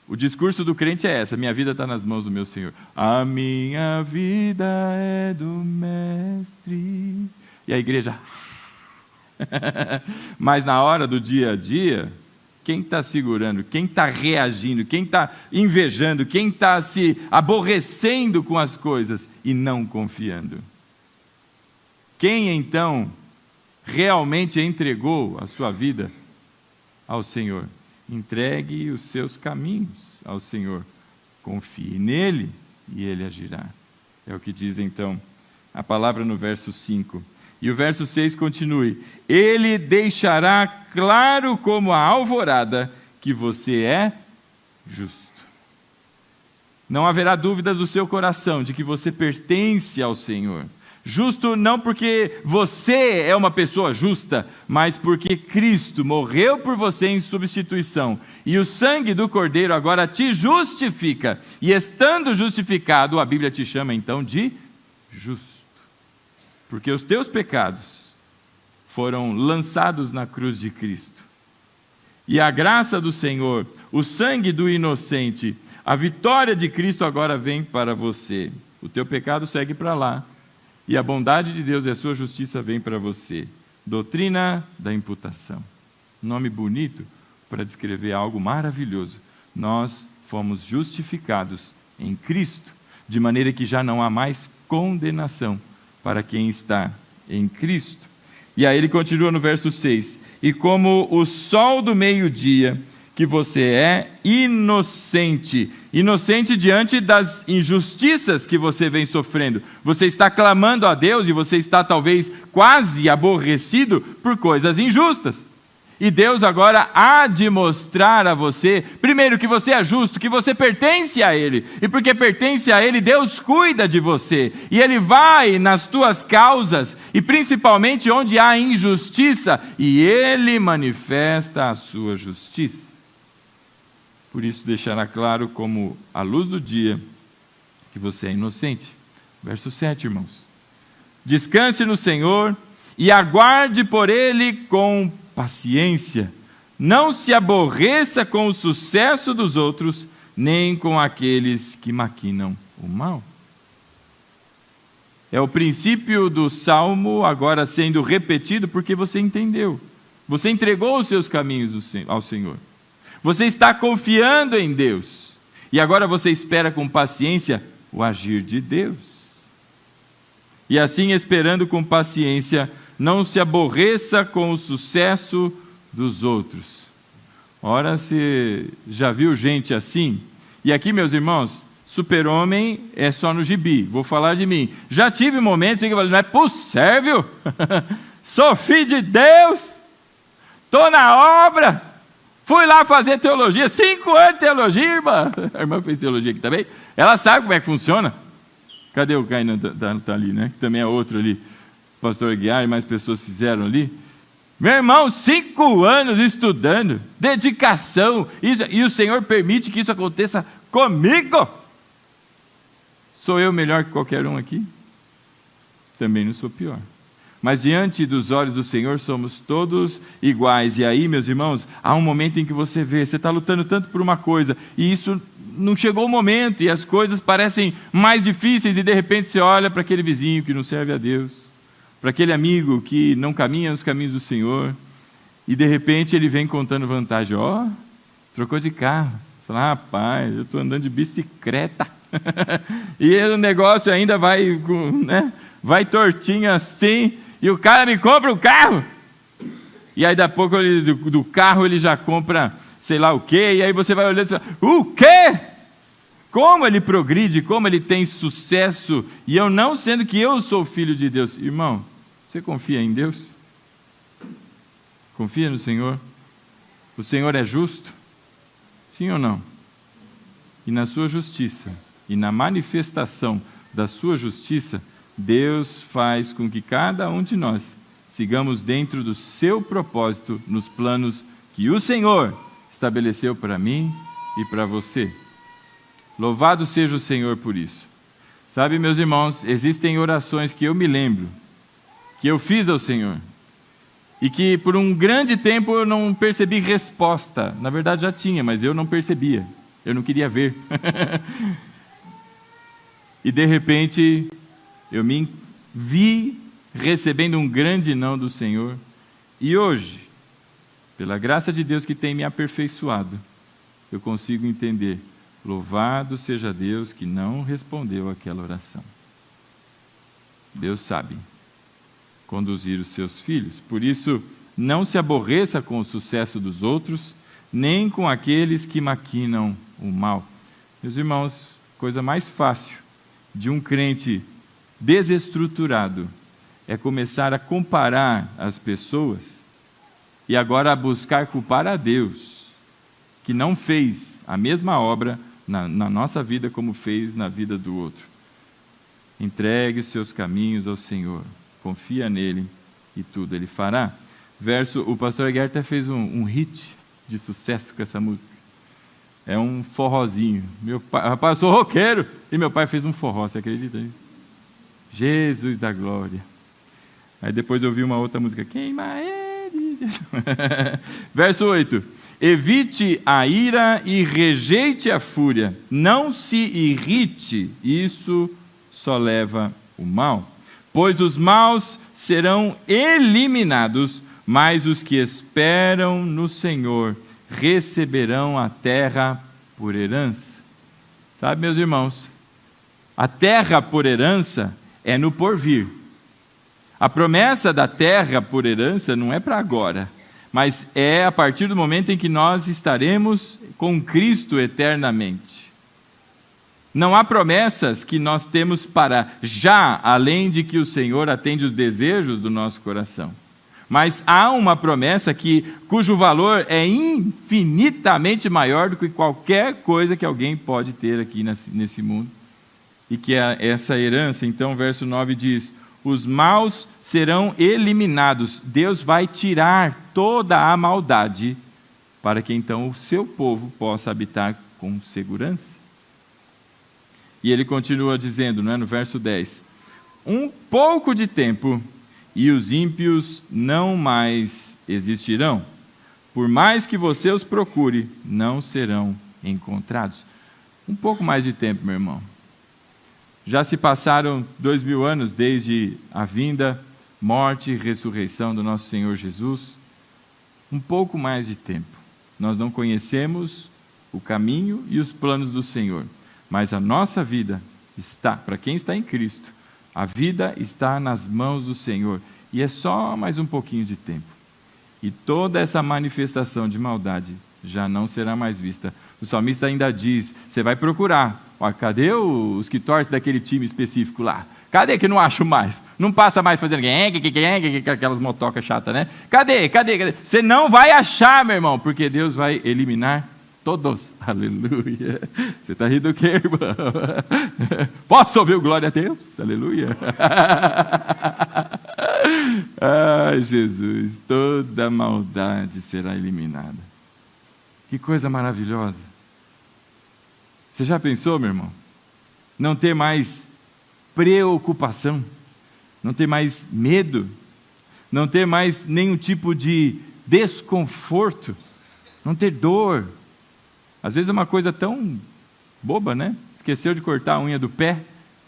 Speaker 1: O discurso do crente é essa: minha vida está nas mãos do meu Senhor. A minha vida é do Mestre. E a igreja... Mas na hora do dia a dia, quem está segurando, quem está reagindo, quem está invejando, quem está se aborrecendo com as coisas e não confiando? Quem então realmente entregou a sua vida ao Senhor? Entregue os seus caminhos ao Senhor, confie nele e Ele agirá. É o que diz então a palavra no verso 5. E o verso 6 continue: Ele deixará claro como a alvorada que você é justo. Não haverá dúvidas no seu coração de que você pertence ao Senhor. Justo não porque você é uma pessoa justa, mas porque Cristo morreu por você em substituição. E o sangue do Cordeiro agora te justifica. E estando justificado, a Bíblia te chama então de justo. Porque os teus pecados foram lançados na cruz de Cristo. E a graça do Senhor, o sangue do inocente, a vitória de Cristo agora vem para você. O teu pecado segue para lá. E a bondade de Deus e a sua justiça vem para você. Doutrina da imputação. Nome bonito para descrever algo maravilhoso. Nós fomos justificados em Cristo, de maneira que já não há mais condenação para quem está em Cristo. E aí ele continua no verso 6. E como o sol do meio-dia, que você é inocente diante das injustiças que você vem sofrendo. Você está clamando a Deus e você está talvez quase aborrecido por coisas injustas. E Deus agora há de mostrar a você, primeiro, que você é justo, que você pertence a Ele. E porque pertence a Ele, Deus cuida de você. E Ele vai nas tuas causas, e principalmente onde há injustiça, e Ele manifesta a sua justiça. Por isso deixará claro como a luz do dia que você é inocente. Verso 7, irmãos. Descanse no Senhor e aguarde por Ele com paciência. Não se aborreça com o sucesso dos outros, nem com aqueles que maquinam o mal. É o princípio do Salmo agora sendo repetido porque você entendeu. Você entregou os seus caminhos ao Senhor. Você está confiando em Deus. E agora você espera com paciência o agir de Deus. E assim, esperando com paciência, não se aborreça com o sucesso dos outros. Ora, você já viu gente assim? E aqui, meus irmãos, super-homem é só no gibi. Vou falar de mim. Já tive momentos em que eu falei, não é possível. Sou filho de Deus. Estou na obra. Fui lá fazer teologia, 5 anos de teologia, irmã. A irmã fez teologia aqui também. Ela sabe como é que funciona. Cadê o Caio? Está ali, né? Que também é outro ali. Pastor Guiar e mais pessoas fizeram ali. Meu irmão, 5 anos estudando, dedicação, e o Senhor permite que isso aconteça comigo. Sou eu melhor que qualquer um aqui? Também não sou pior. mas diante dos olhos do Senhor somos todos iguais. E aí, meus irmãos, há um momento em que você vê, você está lutando tanto por uma coisa, e isso não chegou o momento, e as coisas parecem mais difíceis, e de repente você olha para aquele vizinho que não serve a Deus, para aquele amigo que não caminha nos caminhos do Senhor, e de repente ele vem contando vantagem. Trocou de carro. Você fala, rapaz, eu estou andando de bicicleta. E o negócio ainda vai, né, vai tortinho assim, e o cara me compra o carro. E aí, daqui a pouco, do carro ele já compra sei lá o quê, e aí você vai olhando e fala, o quê? Como ele progride, como ele tem sucesso, e eu não sendo que eu sou filho de Deus. Irmão, você confia em Deus? Confia no Senhor? O Senhor é justo? Sim ou não? E na sua justiça, e na manifestação da sua justiça, Deus faz com que cada um de nós sigamos dentro do seu propósito, nos planos que o Senhor estabeleceu para mim e para você. Louvado seja o Senhor por isso. Sabe, meus irmãos, existem orações que eu me lembro, que eu fiz ao Senhor, e que por um grande tempo eu não percebi resposta. Na verdade já tinha, mas eu não percebia, eu não queria ver. E de repente eu me vi recebendo um grande não do Senhor, e hoje, pela graça de Deus que tem me aperfeiçoado, eu consigo entender. Louvado seja Deus que não respondeu àquela oração. Deus sabe conduzir os seus filhos. Por isso, não se aborreça com o sucesso dos outros, nem com aqueles que maquinam o mal. Meus irmãos, coisa mais fácil de um crente desestruturado é começar a comparar as pessoas e agora a buscar culpar a Deus, que não fez a mesma obra na nossa vida como fez na vida do outro. Entregue os seus caminhos ao Senhor, confia nele e tudo ele fará. O pastor Aguiar até fez um hit de sucesso com essa música. É um forrozinho. Meu pai, rapaz, eu sou roqueiro, e meu pai fez um forró, você acredita nisso? Jesus da glória. Aí depois eu vi uma outra música, queima ele. Verso 8. Evite a ira e rejeite a fúria. Não se irrite, isso só leva o mal. Pois os maus serão eliminados, mas os que esperam no Senhor receberão a terra por herança. Sabe, meus irmãos, a terra por herança é no porvir. A promessa da terra por herança não é para agora, mas é a partir do momento em que nós estaremos com Cristo eternamente. Não há promessas que nós temos para já, além de que o Senhor atende os desejos do nosso coração. Mas há uma promessa cujo valor é infinitamente maior do que qualquer coisa que alguém pode ter aqui nesse mundo. E que é essa herança. Então, verso 9 diz, os maus serão eliminados. Deus vai tirar toda a maldade para que então o seu povo possa habitar com segurança. E ele continua dizendo, no verso 10, um pouco de tempo e os ímpios não mais existirão. Por mais que você os procure, não serão encontrados. Um pouco mais de tempo, meu irmão. Já se passaram 2000 anos desde a vinda, morte e ressurreição do nosso Senhor Jesus. Um pouco mais de tempo. Nós não conhecemos o caminho e os planos do Senhor, mas a nossa vida está, para quem está em Cristo, a vida está nas mãos do Senhor, e é só mais um pouquinho de tempo. E toda essa manifestação de maldade já não será mais vista. O salmista ainda diz, você vai procurar, cadê os que torcem daquele time específico lá? Cadê que não acho mais? Não passa mais fazendo aquelas motocas chatas, né? Cadê? Você não vai achar, meu irmão, porque Deus vai eliminar todos. Aleluia. Você está rindo do quê, irmão? Posso ouvir o glória a Deus? Aleluia. Ai, Jesus, toda maldade será eliminada. Que coisa maravilhosa. Você já pensou, meu irmão? Não ter mais preocupação, não ter mais medo não ter mais nenhum tipo de desconforto, não ter dor. Às vezes é uma coisa tão boba, né? Esqueceu de cortar a unha do pé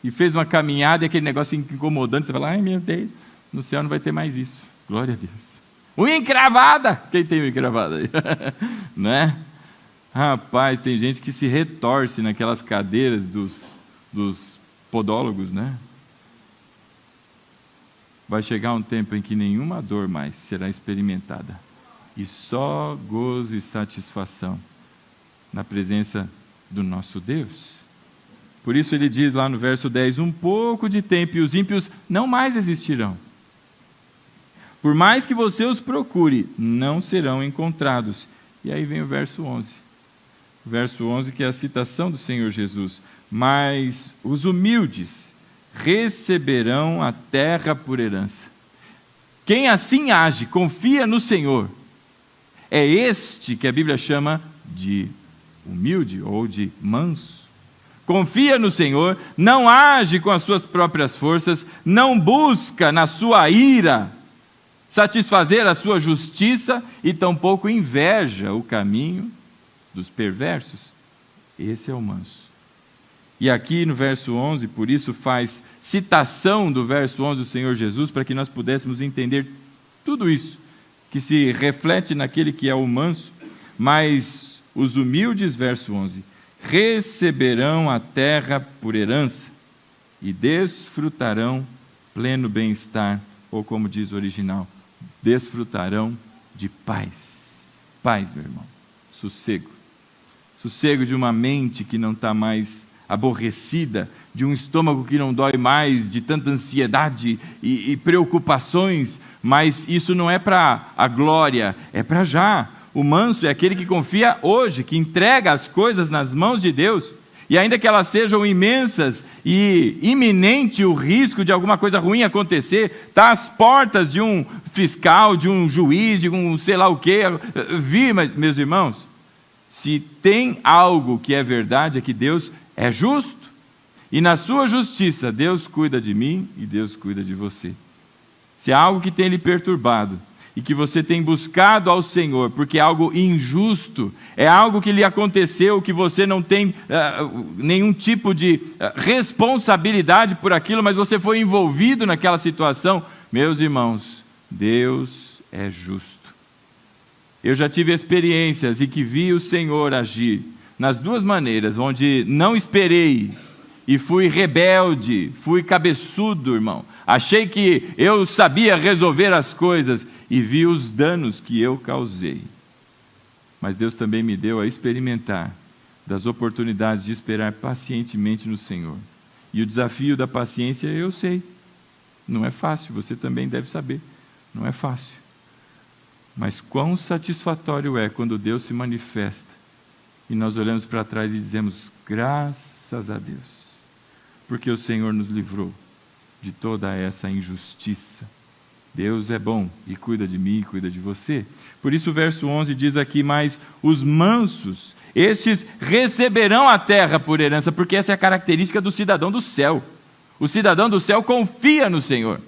Speaker 1: e fez uma caminhada e aquele negócio fica incomodando, você fala, ai meu Deus, no céu não vai ter mais isso. Glória a Deus. Unha encravada! Quem tem unha encravada aí? Né? Rapaz, tem gente que se retorce naquelas cadeiras dos podólogos, né? Vai chegar um tempo em que nenhuma dor mais será experimentada, e só gozo e satisfação na presença do nosso Deus. Por isso ele diz lá no verso 10, um pouco de tempo e os ímpios não mais existirão. Por mais que você os procure, não serão encontrados. E aí vem o verso 11. O verso 11 que é a citação do Senhor Jesus. Mas os humildes receberão a terra por herança. Quem assim age, confia no Senhor, é este que a Bíblia chama de humilde ou de manso. Confia no Senhor, não age com as suas próprias forças, não busca na sua ira satisfazer a sua justiça e tampouco inveja o caminho dos perversos. Esse é o manso. E aqui no verso 11, por isso faz citação do verso 11 do Senhor Jesus, para que nós pudéssemos entender tudo isso, que se reflete naquele que é o manso. Mas os humildes, verso 11, receberão a terra por herança e desfrutarão pleno bem-estar, ou como diz o original, desfrutarão de paz. Paz, meu irmão, sossego. Sossego de uma mente que não está mais aborrecida, de um estômago que não dói mais, de tanta ansiedade e preocupações, mas isso não é para a glória, é para já. O manso é aquele que confia hoje, que entrega as coisas nas mãos de Deus, e ainda que elas sejam imensas e iminente o risco de alguma coisa ruim acontecer, está às portas de um fiscal, de um juiz, de um sei lá o quê, mas meus irmãos, se tem algo que é verdade, é que Deus é justo, e na sua justiça Deus cuida de mim e Deus cuida de você. Se há algo que tem lhe perturbado e que você tem buscado ao Senhor, porque é algo injusto, é algo que lhe aconteceu, que você não tem nenhum tipo de responsabilidade por aquilo, mas você foi envolvido naquela situação, meus irmãos, Deus é justo. Eu já tive experiências em que vi o Senhor agir nas duas maneiras, onde não esperei e fui rebelde, fui cabeçudo, irmão. Achei que eu sabia resolver as coisas e vi os danos que eu causei. Mas Deus também me deu a experimentar das oportunidades de esperar pacientemente no Senhor. E o desafio da paciência eu sei, não é fácil, você também deve saber, não é fácil. Mas quão satisfatório é quando Deus se manifesta e nós olhamos para trás e dizemos, graças a Deus, porque o Senhor nos livrou de toda essa injustiça. Deus é bom e cuida de mim e cuida de você. Por isso o verso 11 diz aqui, mas os mansos, estes receberão a terra por herança, porque essa é a característica do cidadão do céu. O cidadão do céu confia no Senhor.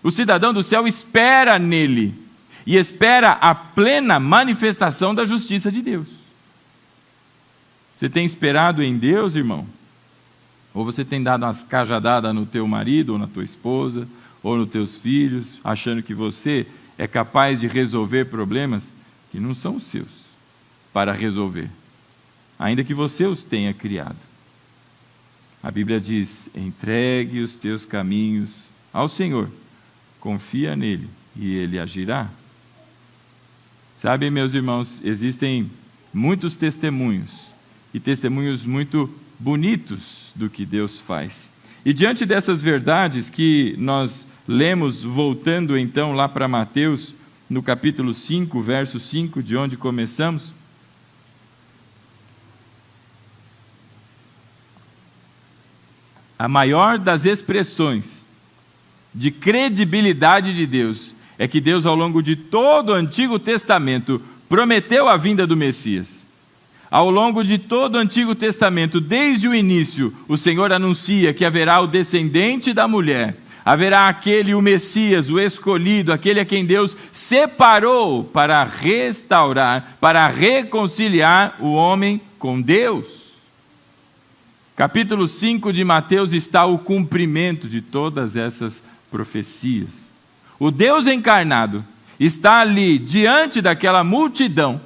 Speaker 1: O cidadão do céu espera nele e espera a plena manifestação da justiça de Deus. Você tem esperado em Deus, irmão? Ou você tem dado umas cajadadas no teu marido, ou na tua esposa, ou nos teus filhos, achando que você é capaz de resolver problemas que não são os seus, para resolver, ainda que você os tenha criado. A Bíblia diz, entregue os teus caminhos ao Senhor, confia nele e ele agirá. Sabe, meus irmãos, existem muitos testemunhos, e testemunhos muito bonitos do que Deus faz. E diante dessas verdades que nós lemos, voltando então lá para Mateus, no capítulo 5, verso 5, de onde começamos, a maior das expressões de credibilidade de Deus é que Deus, ao longo de todo o Antigo Testamento, prometeu a vinda do Messias. Ao longo de todo o Antigo Testamento, desde o início, o Senhor anuncia que haverá o descendente da mulher, Haverá aquele, o Messias, o escolhido, aquele a quem Deus separou para restaurar, para reconciliar o homem com Deus. Capítulo 5 de Mateus está o cumprimento de todas essas profecias. O Deus encarnado está ali diante daquela multidão,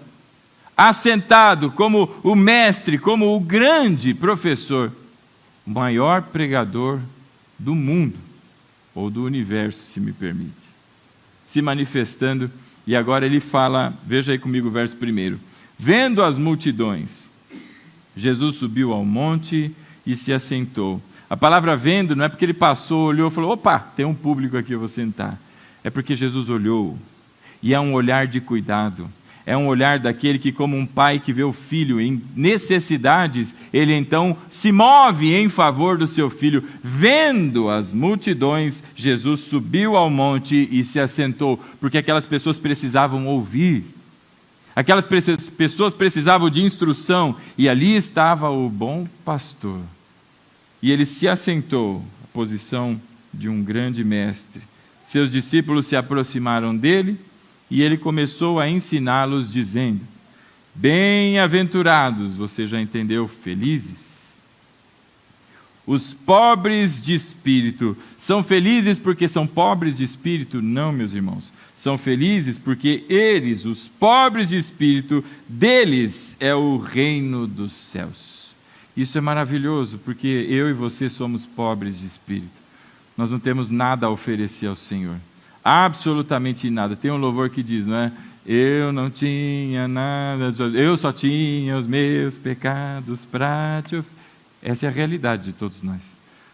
Speaker 1: assentado como o mestre, como o grande professor, o maior pregador do mundo, ou do universo, se me permite, se manifestando. E agora ele fala, veja aí comigo o verso 1. Vendo as multidões, Jesus subiu ao monte e se assentou. A palavra vendo não é porque ele passou, olhou e falou, opa, tem um público aqui, eu vou sentar. É porque Jesus olhou, e é um olhar de cuidado. É um olhar daquele que, como um pai que vê o filho em necessidades, ele então se move em favor do seu filho. Vendo as multidões, Jesus subiu ao monte e se assentou, porque aquelas pessoas precisavam ouvir. Aquelas pessoas precisavam de instrução, e ali estava o bom pastor. E ele se assentou, a posição de um grande mestre. Seus discípulos se aproximaram dele, e ele começou a ensiná-los, dizendo: bem-aventurados, você já entendeu, felizes, os pobres de espírito. São felizes porque são pobres de espírito? Não, meus irmãos. São felizes porque eles, os pobres de espírito, deles é o reino dos céus. Isso é maravilhoso, porque eu e você somos pobres de espírito. Nós não temos nada a oferecer ao Senhor. Absolutamente nada. Tem um louvor que diz, não é? Eu não tinha nada, eu só tinha os meus pecados para te oferecer. Essa é a realidade de todos nós.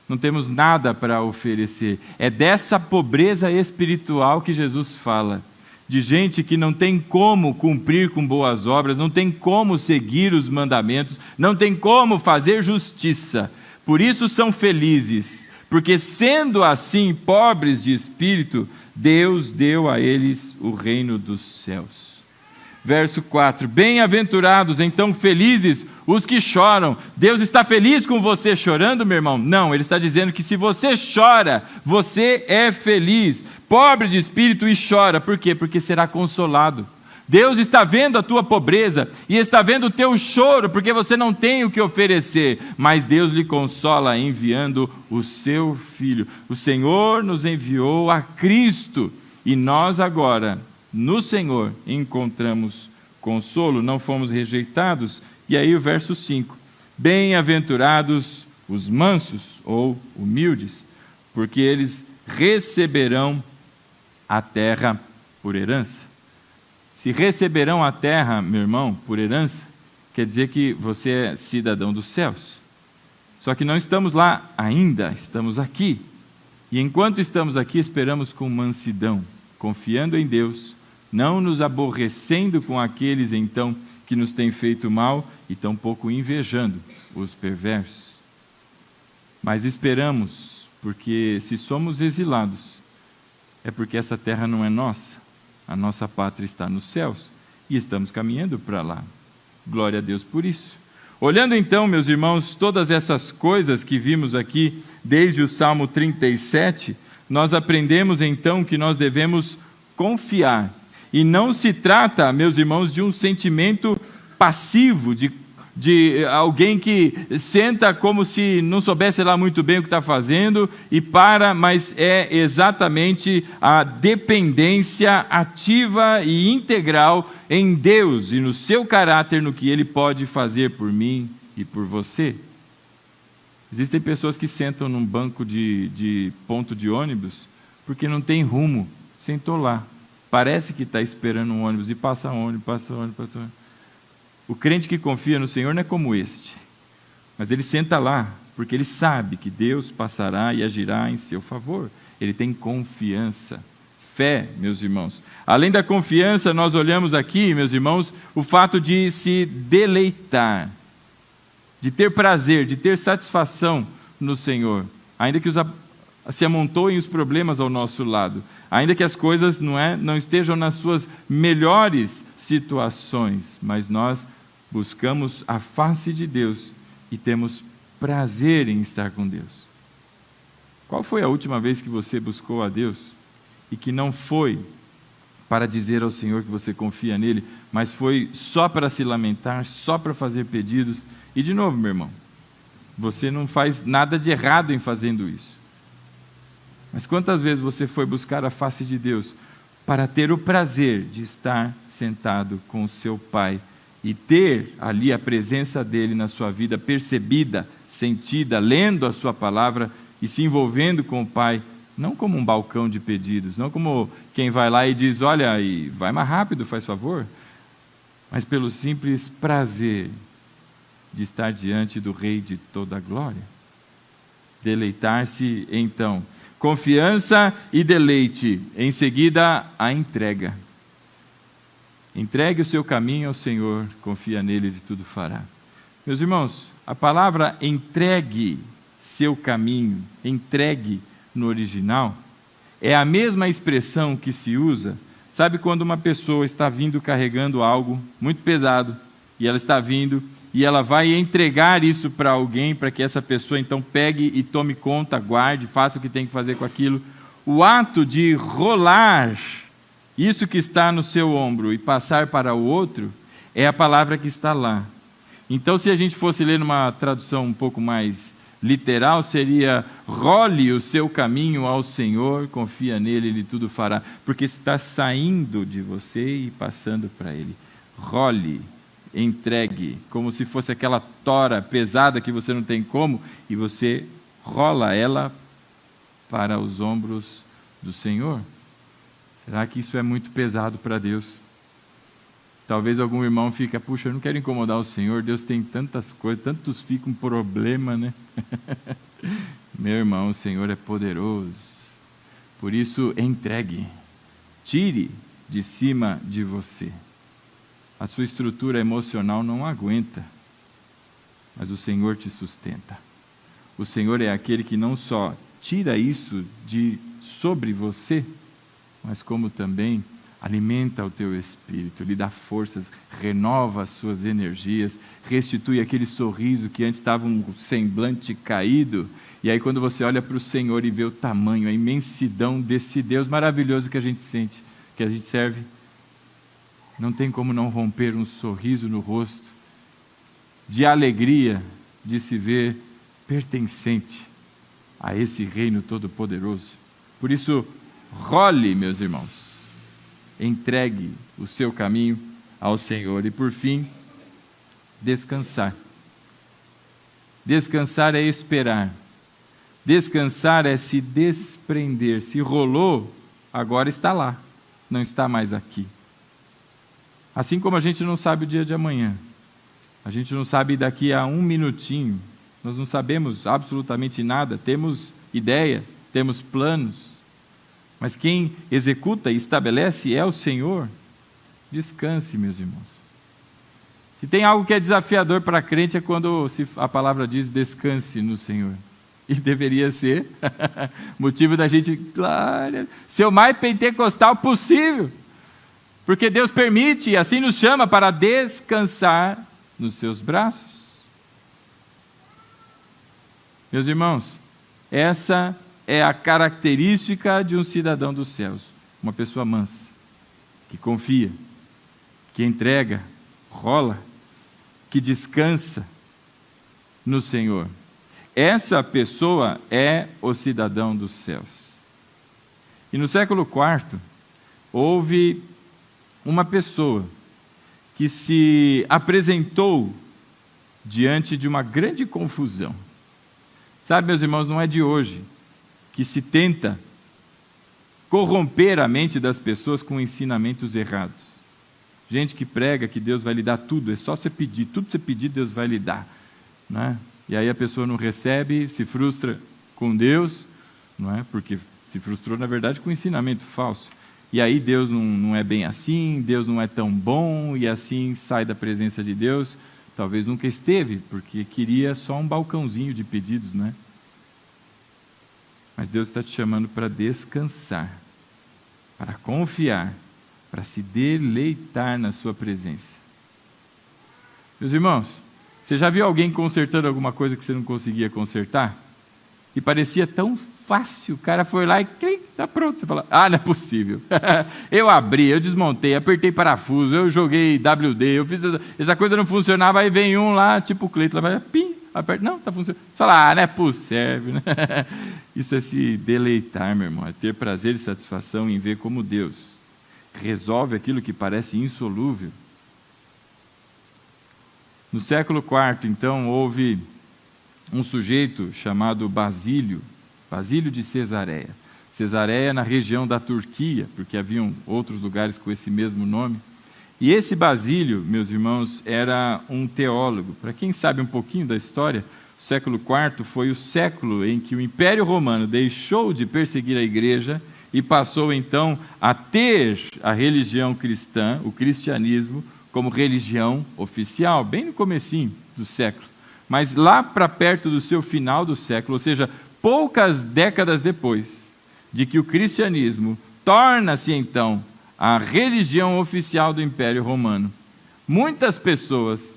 Speaker 1: Não temos nada para oferecer. É dessa pobreza espiritual que Jesus fala. De gente que não tem como cumprir com boas obras, não tem como seguir os mandamentos, não tem como fazer justiça. Por isso são felizes, porque sendo assim pobres de espírito, Deus deu a eles o reino dos céus. Verso 4, bem-aventurados, então felizes os que choram. Deus está feliz com você chorando, meu irmão? Não, Ele está dizendo que se você chora, você é feliz. Pobre de espírito e chora, por quê? Porque será consolado. Deus está vendo a tua pobreza e está vendo o teu choro, porque você não tem o que oferecer, mas Deus lhe consola enviando o seu Filho. O Senhor nos enviou a Cristo, e nós agora, no Senhor, encontramos consolo, não fomos rejeitados. E aí o verso 5, bem-aventurados os mansos ou humildes, porque eles receberão a terra por herança. Se receberão a terra, meu irmão, por herança, quer dizer que você é cidadão dos céus. Só que não estamos lá ainda, estamos aqui. E enquanto estamos aqui, esperamos com mansidão, confiando em Deus, não nos aborrecendo com aqueles, então, que nos têm feito mal, e tampouco invejando os perversos. Mas esperamos, porque se somos exilados, é porque essa terra não é nossa. A nossa pátria está nos céus e estamos caminhando para lá. Glória a Deus por isso. Olhando então, meus irmãos, todas essas coisas que vimos aqui, desde o Salmo 37, nós aprendemos então que nós devemos confiar. E não se trata, meus irmãos, de um sentimento passivo, de alguém que senta como se não soubesse lá muito bem o que está fazendo e para, mas é exatamente a dependência ativa e integral em Deus e no seu caráter, no que Ele pode fazer por mim e por você. Existem pessoas que sentam num banco de ponto de ônibus porque não tem rumo, sentou lá, parece que está esperando um ônibus e passa ônibus, passa ônibus, passa ônibus. O crente que confia no Senhor não é como este, mas ele senta lá, porque ele sabe que Deus passará e agirá em seu favor. Ele tem confiança, fé, meus irmãos. Além da confiança, nós olhamos aqui, meus irmãos, o fato de se deleitar, de ter prazer, de ter satisfação no Senhor, ainda que se amontoem os problemas ao nosso lado, ainda que as coisas não estejam nas suas melhores situações, mas nós buscamos a face de Deus e temos prazer em estar com Deus. Qual foi a última vez que você buscou a Deus e que não foi para dizer ao Senhor que você confia nele, mas foi só para se lamentar, só para fazer pedidos? E de novo, meu irmão, você não faz nada de errado em fazendo isso. Mas quantas vezes você foi buscar a face de Deus para ter o prazer de estar sentado com o seu Pai e ter ali a presença dele na sua vida, percebida, sentida, lendo a sua palavra e se envolvendo com o Pai, não como um balcão de pedidos, não como quem vai lá e diz, olha, e vai mais rápido, faz favor, mas pelo simples prazer de estar diante do Rei de toda a glória. Deleitar-se, então, confiança e deleite, em seguida a entrega. Entregue o seu caminho ao Senhor, confia nele, Ele tudo fará. Meus irmãos, a palavra entregue seu caminho, entregue no original, é a mesma expressão que se usa, sabe quando uma pessoa está vindo carregando algo muito pesado, e ela está vindo, e ela vai entregar isso para alguém, para que essa pessoa então pegue e tome conta, guarde, faça o que tem que fazer com aquilo. O ato de rolar isso que está no seu ombro e passar para o outro, é a palavra que está lá. Então, se a gente fosse ler numa tradução um pouco mais literal, seria: role o seu caminho ao Senhor, confia nele, Ele tudo fará. Porque está saindo de você e passando para Ele. Role, entregue, como se fosse aquela tora pesada que você não tem como, e você rola ela para os ombros do Senhor. Será que isso é muito pesado para Deus? Talvez algum irmão fique, puxa, eu não quero incomodar o Senhor, Deus tem tantas coisas, tantos ficam um problema, né? Meu irmão, o Senhor é poderoso. Por isso, entregue, tire de cima de você. A sua estrutura emocional não aguenta, mas o Senhor te sustenta. O Senhor é aquele que não só tira isso de sobre você, mas como também alimenta o teu espírito, lhe dá forças, renova as suas energias, restitui aquele sorriso que antes estava um semblante caído, e aí quando você olha para o Senhor e vê o tamanho, a imensidão desse Deus maravilhoso que a gente sente, que a gente serve, não tem como não romper um sorriso no rosto, de alegria de se ver pertencente a esse reino todo-poderoso. Por isso, role, meus irmãos, entregue o seu caminho ao Senhor. E por fim, descansar. Descansar é esperar. Descansar é se desprender. Se rolou, agora está lá, não está mais aqui. Assim como a gente não sabe o dia de amanhã, a gente não sabe daqui a um minutinho, nós não sabemos absolutamente nada, temos ideia, temos planos, mas quem executa e estabelece é o Senhor. Descanse, meus irmãos. Se tem algo que é desafiador para a crente é quando a palavra diz descanse no Senhor. E deveria ser motivo da gente, glória, ser o mais pentecostal possível. Porque Deus permite e assim nos chama para descansar nos seus braços. Meus irmãos, essa é a característica de um cidadão dos céus. Uma pessoa mansa, que confia, que entrega, rola, que descansa no Senhor. Essa pessoa é o cidadão dos céus. E no século IV, houve uma pessoa que se apresentou diante de uma grande confusão. Sabe, meus irmãos, não é de hoje que se tenta corromper a mente das pessoas com ensinamentos errados. Gente que prega que Deus vai lhe dar tudo, é só você pedir, tudo que você pedir Deus vai lhe dar, não é? E aí a pessoa não recebe, se frustra com Deus, não é? Porque se frustrou na verdade com um ensinamento falso. E aí Deus não é bem assim, Deus não é tão bom, e assim sai da presença de Deus. Talvez nunca esteve, porque queria só um balcãozinho de pedidos, né? Mas Deus está te chamando para descansar, para confiar, para se deleitar na sua presença. Meus irmãos, você já viu alguém consertando alguma coisa que você não conseguia consertar? E parecia tão fácil. O cara foi lá e clique, está pronto. Você fala, não é possível. Eu abri, eu desmontei, apertei parafuso, eu joguei WD, eu fiz essa coisa não funcionava, aí vem um lá, tipo o Cleiton, vai, pim, aperta, não, está funcionando. Você fala, não é possível. Né? Isso é se deleitar, meu irmão, é ter prazer e satisfação em ver como Deus resolve aquilo que parece insolúvel. No século IV, então, houve um sujeito chamado Basílio de Cesareia. Cesareia na região da Turquia, porque haviam outros lugares com esse mesmo nome. E esse Basílio, meus irmãos, era um teólogo. Para quem sabe um pouquinho da história, o século IV foi o século em que o Império Romano deixou de perseguir a igreja e passou então a ter a religião cristã, o cristianismo, como religião oficial, bem no comecinho do século. Mas lá para perto do seu final do século, ou seja, poucas décadas depois de que o cristianismo torna-se então a religião oficial do Império Romano, muitas pessoas,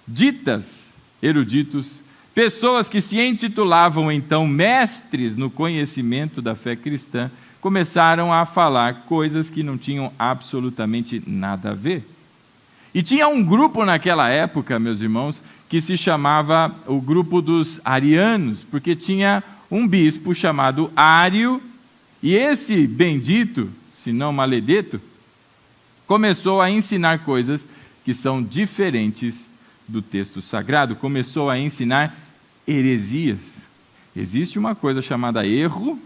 Speaker 1: ditas eruditos, pessoas que se intitulavam então mestres no conhecimento da fé cristã, começaram a falar coisas que não tinham absolutamente nada a ver. E tinha um grupo naquela época, meus irmãos, que se chamava o grupo dos arianos, porque tinha um bispo chamado Ário, e esse bendito, se não maledeto, começou a ensinar coisas que são diferentes do texto sagrado, começou a ensinar heresias. Existe uma coisa chamada erro,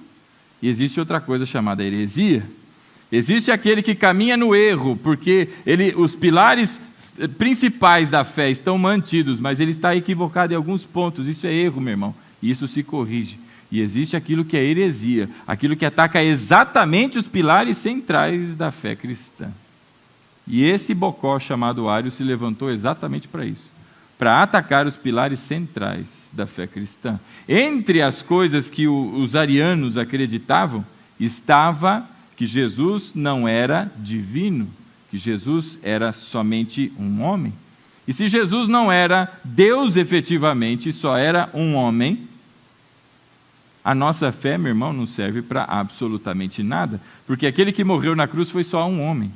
Speaker 1: e existe outra coisa chamada heresia. Existe aquele que caminha no erro, porque os pilares principais da fé estão mantidos, mas ele está equivocado em alguns pontos. Isso é erro, meu irmão, e isso se corrige. E existe aquilo que é heresia, aquilo que ataca exatamente os pilares centrais da fé cristã. E esse bocó chamado Ário se levantou exatamente para isso, para atacar os pilares centrais da fé cristã. Entre as coisas que os arianos acreditavam, estava que Jesus não era divino, que Jesus era somente um homem. E se Jesus não era Deus efetivamente, só era um homem, a nossa fé, meu irmão, não serve para absolutamente nada, porque aquele que morreu na cruz foi só um homem.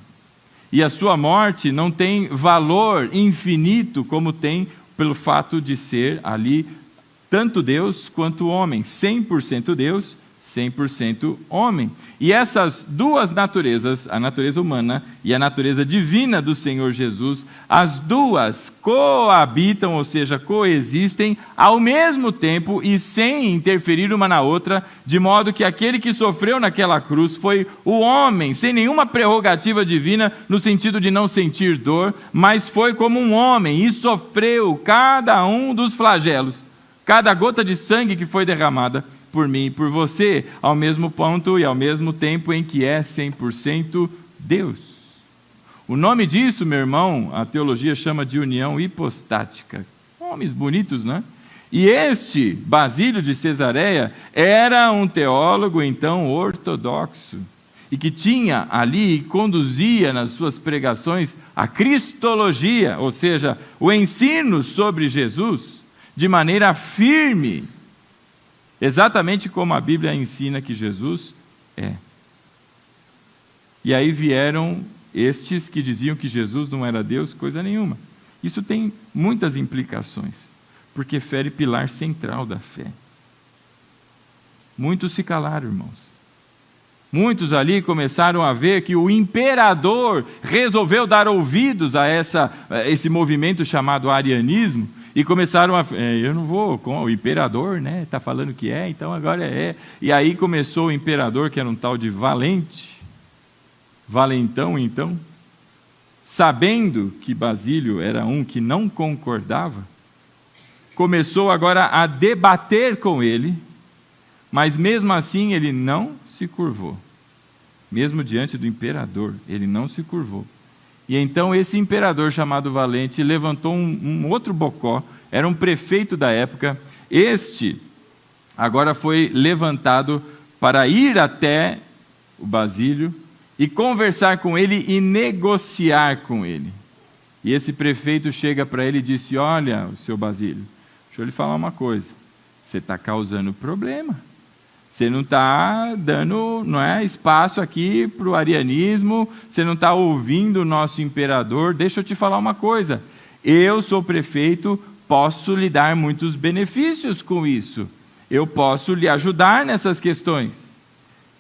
Speaker 1: E a sua morte não tem valor infinito como tem pelo fato de ser ali tanto Deus quanto homem, 100% Deus, 100% homem. E essas duas naturezas, a natureza humana e a natureza divina do Senhor Jesus, as duas coabitam, ou seja, coexistem ao mesmo tempo e sem interferir uma na outra, de modo que aquele que sofreu naquela cruz foi o homem, sem nenhuma prerrogativa divina no sentido de não sentir dor, mas foi como um homem e sofreu cada um dos flagelos, cada gota de sangue que foi derramada por mim e por você, ao mesmo ponto e ao mesmo tempo em que é 100% Deus. O nome disso, meu irmão, a teologia chama de união hipostática. Nomes bonitos, né? E este Basílio de Cesareia era um teólogo, então, ortodoxo, e que tinha ali e conduzia nas suas pregações a cristologia, ou seja, o ensino sobre Jesus, de maneira firme, exatamente como a Bíblia ensina que Jesus é. E aí vieram estes que diziam que Jesus não era Deus, coisa nenhuma. Isso tem muitas implicações, porque fere pilar central da fé. Muitos se calaram, irmãos. Muitos ali começaram a ver que o imperador resolveu dar ouvidos a esse movimento chamado arianismo, e começaram a... eu não vou com o imperador, né? Está falando que é, então agora é. E aí começou o imperador, que era um tal de Valentão, então, sabendo que Basílio era um que não concordava, começou agora a debater com ele, mas mesmo assim ele não se curvou. Mesmo diante do imperador, ele não se curvou. E então esse imperador chamado Valente levantou um outro bocó, era um prefeito da época. Este agora foi levantado para ir até o Basílio e conversar com ele e negociar com ele. E esse prefeito chega para ele e disse: olha, seu Basílio, deixa eu lhe falar uma coisa, você está causando problema. Você não está dando, não é, espaço aqui para o arianismo, você não está ouvindo o nosso imperador. Deixa eu te falar uma coisa, eu sou prefeito, posso lhe dar muitos benefícios com isso, eu posso lhe ajudar nessas questões.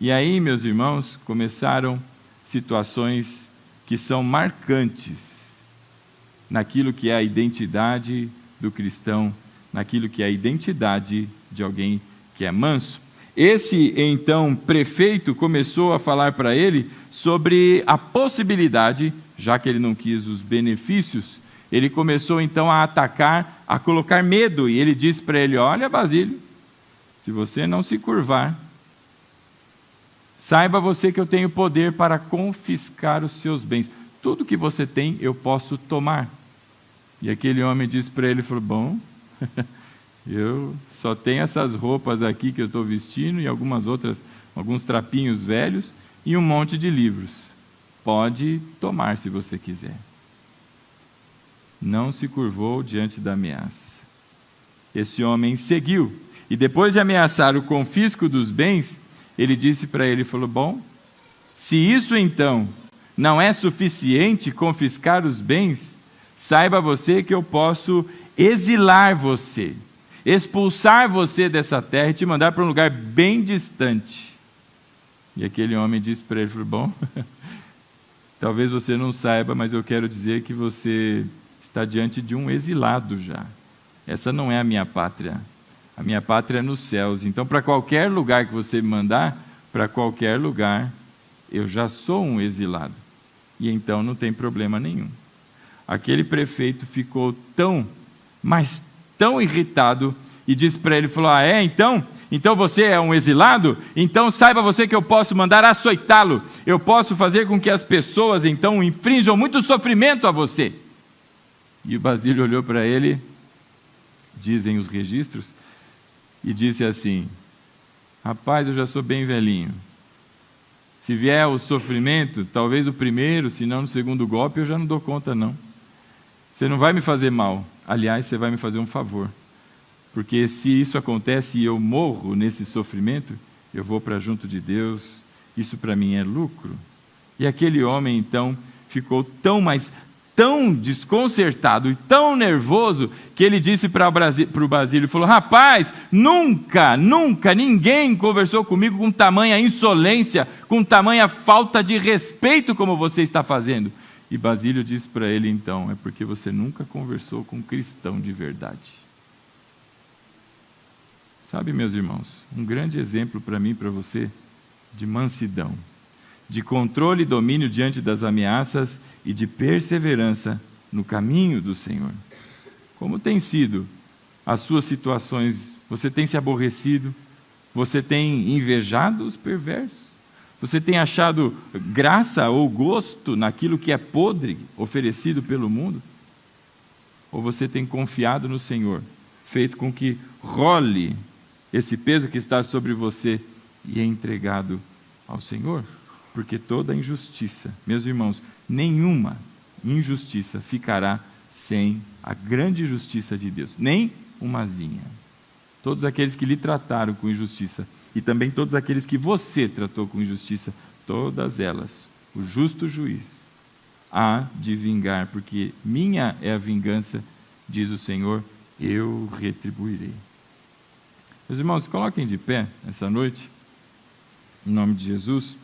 Speaker 1: E aí, meus irmãos, começaram situações que são marcantes naquilo que é a identidade do cristão, naquilo que é a identidade de alguém que é manso. Esse, então, prefeito começou a falar para ele sobre a possibilidade, já que ele não quis os benefícios, ele começou então a atacar, a colocar medo, e ele disse para ele: olha, Basílio, se você não se curvar, saiba você que eu tenho poder para confiscar os seus bens. Tudo que você tem, eu posso tomar. E aquele homem disse para ele, falou: bom, eu só tenho essas roupas aqui que eu estou vestindo e algumas outras, alguns trapinhos velhos e um monte de livros. Pode tomar se você quiser. Não se curvou diante da ameaça. Esse homem seguiu. E depois de ameaçar o confisco dos bens, ele disse para ele, falou: bom, se isso então não é suficiente confiscar os bens, saiba você que eu posso exilar você, expulsar você dessa terra e te mandar para um lugar bem distante. E aquele homem disse para ele, falou: bom, talvez você não saiba, mas eu quero dizer que você está diante de um exilado já. Essa não é a minha pátria. A minha pátria é nos céus. Então, para qualquer lugar que você me mandar, para qualquer lugar, eu já sou um exilado. E então não tem problema nenhum. Aquele prefeito ficou mas tão irritado, e disse para ele, falou: então você é um exilado? Então saiba você que eu posso mandar açoitá-lo, eu posso fazer com que as pessoas então infrinjam muito sofrimento a você. E o Basílio olhou para ele, dizem os registros, e disse assim: rapaz, eu já sou bem velhinho, se vier o sofrimento, talvez o primeiro, se não no segundo golpe, eu já não dou conta não. Você não vai me fazer mal, aliás, você vai me fazer um favor, porque se isso acontece e eu morro nesse sofrimento, eu vou para junto de Deus, isso para mim é lucro. E aquele homem então ficou tão desconcertado e tão nervoso, que ele disse para o Basílio, falou: rapaz, nunca ninguém conversou comigo com tamanha insolência, com tamanha falta de respeito como você está fazendo. E Basílio disse para ele então: é porque você nunca conversou com um cristão de verdade. Sabe, meus irmãos, um grande exemplo para mim e para você de mansidão, de controle e domínio diante das ameaças e de perseverança no caminho do Senhor. Como tem sido as suas situações? Você tem se aborrecido? Você tem invejado os perversos? Você tem achado graça ou gosto naquilo que é podre oferecido pelo mundo? Ou você tem confiado no Senhor, feito com que role esse peso que está sobre você e é entregado ao Senhor? Porque toda injustiça, meus irmãos, nenhuma injustiça ficará sem a grande justiça de Deus, nem umazinha. Todos aqueles que lhe trataram com injustiça, e também todos aqueles que você tratou com injustiça, todas elas, o justo juiz há de vingar, porque minha é a vingança, diz o Senhor, eu retribuirei. Meus irmãos, coloquem de pé essa noite, em nome de Jesus.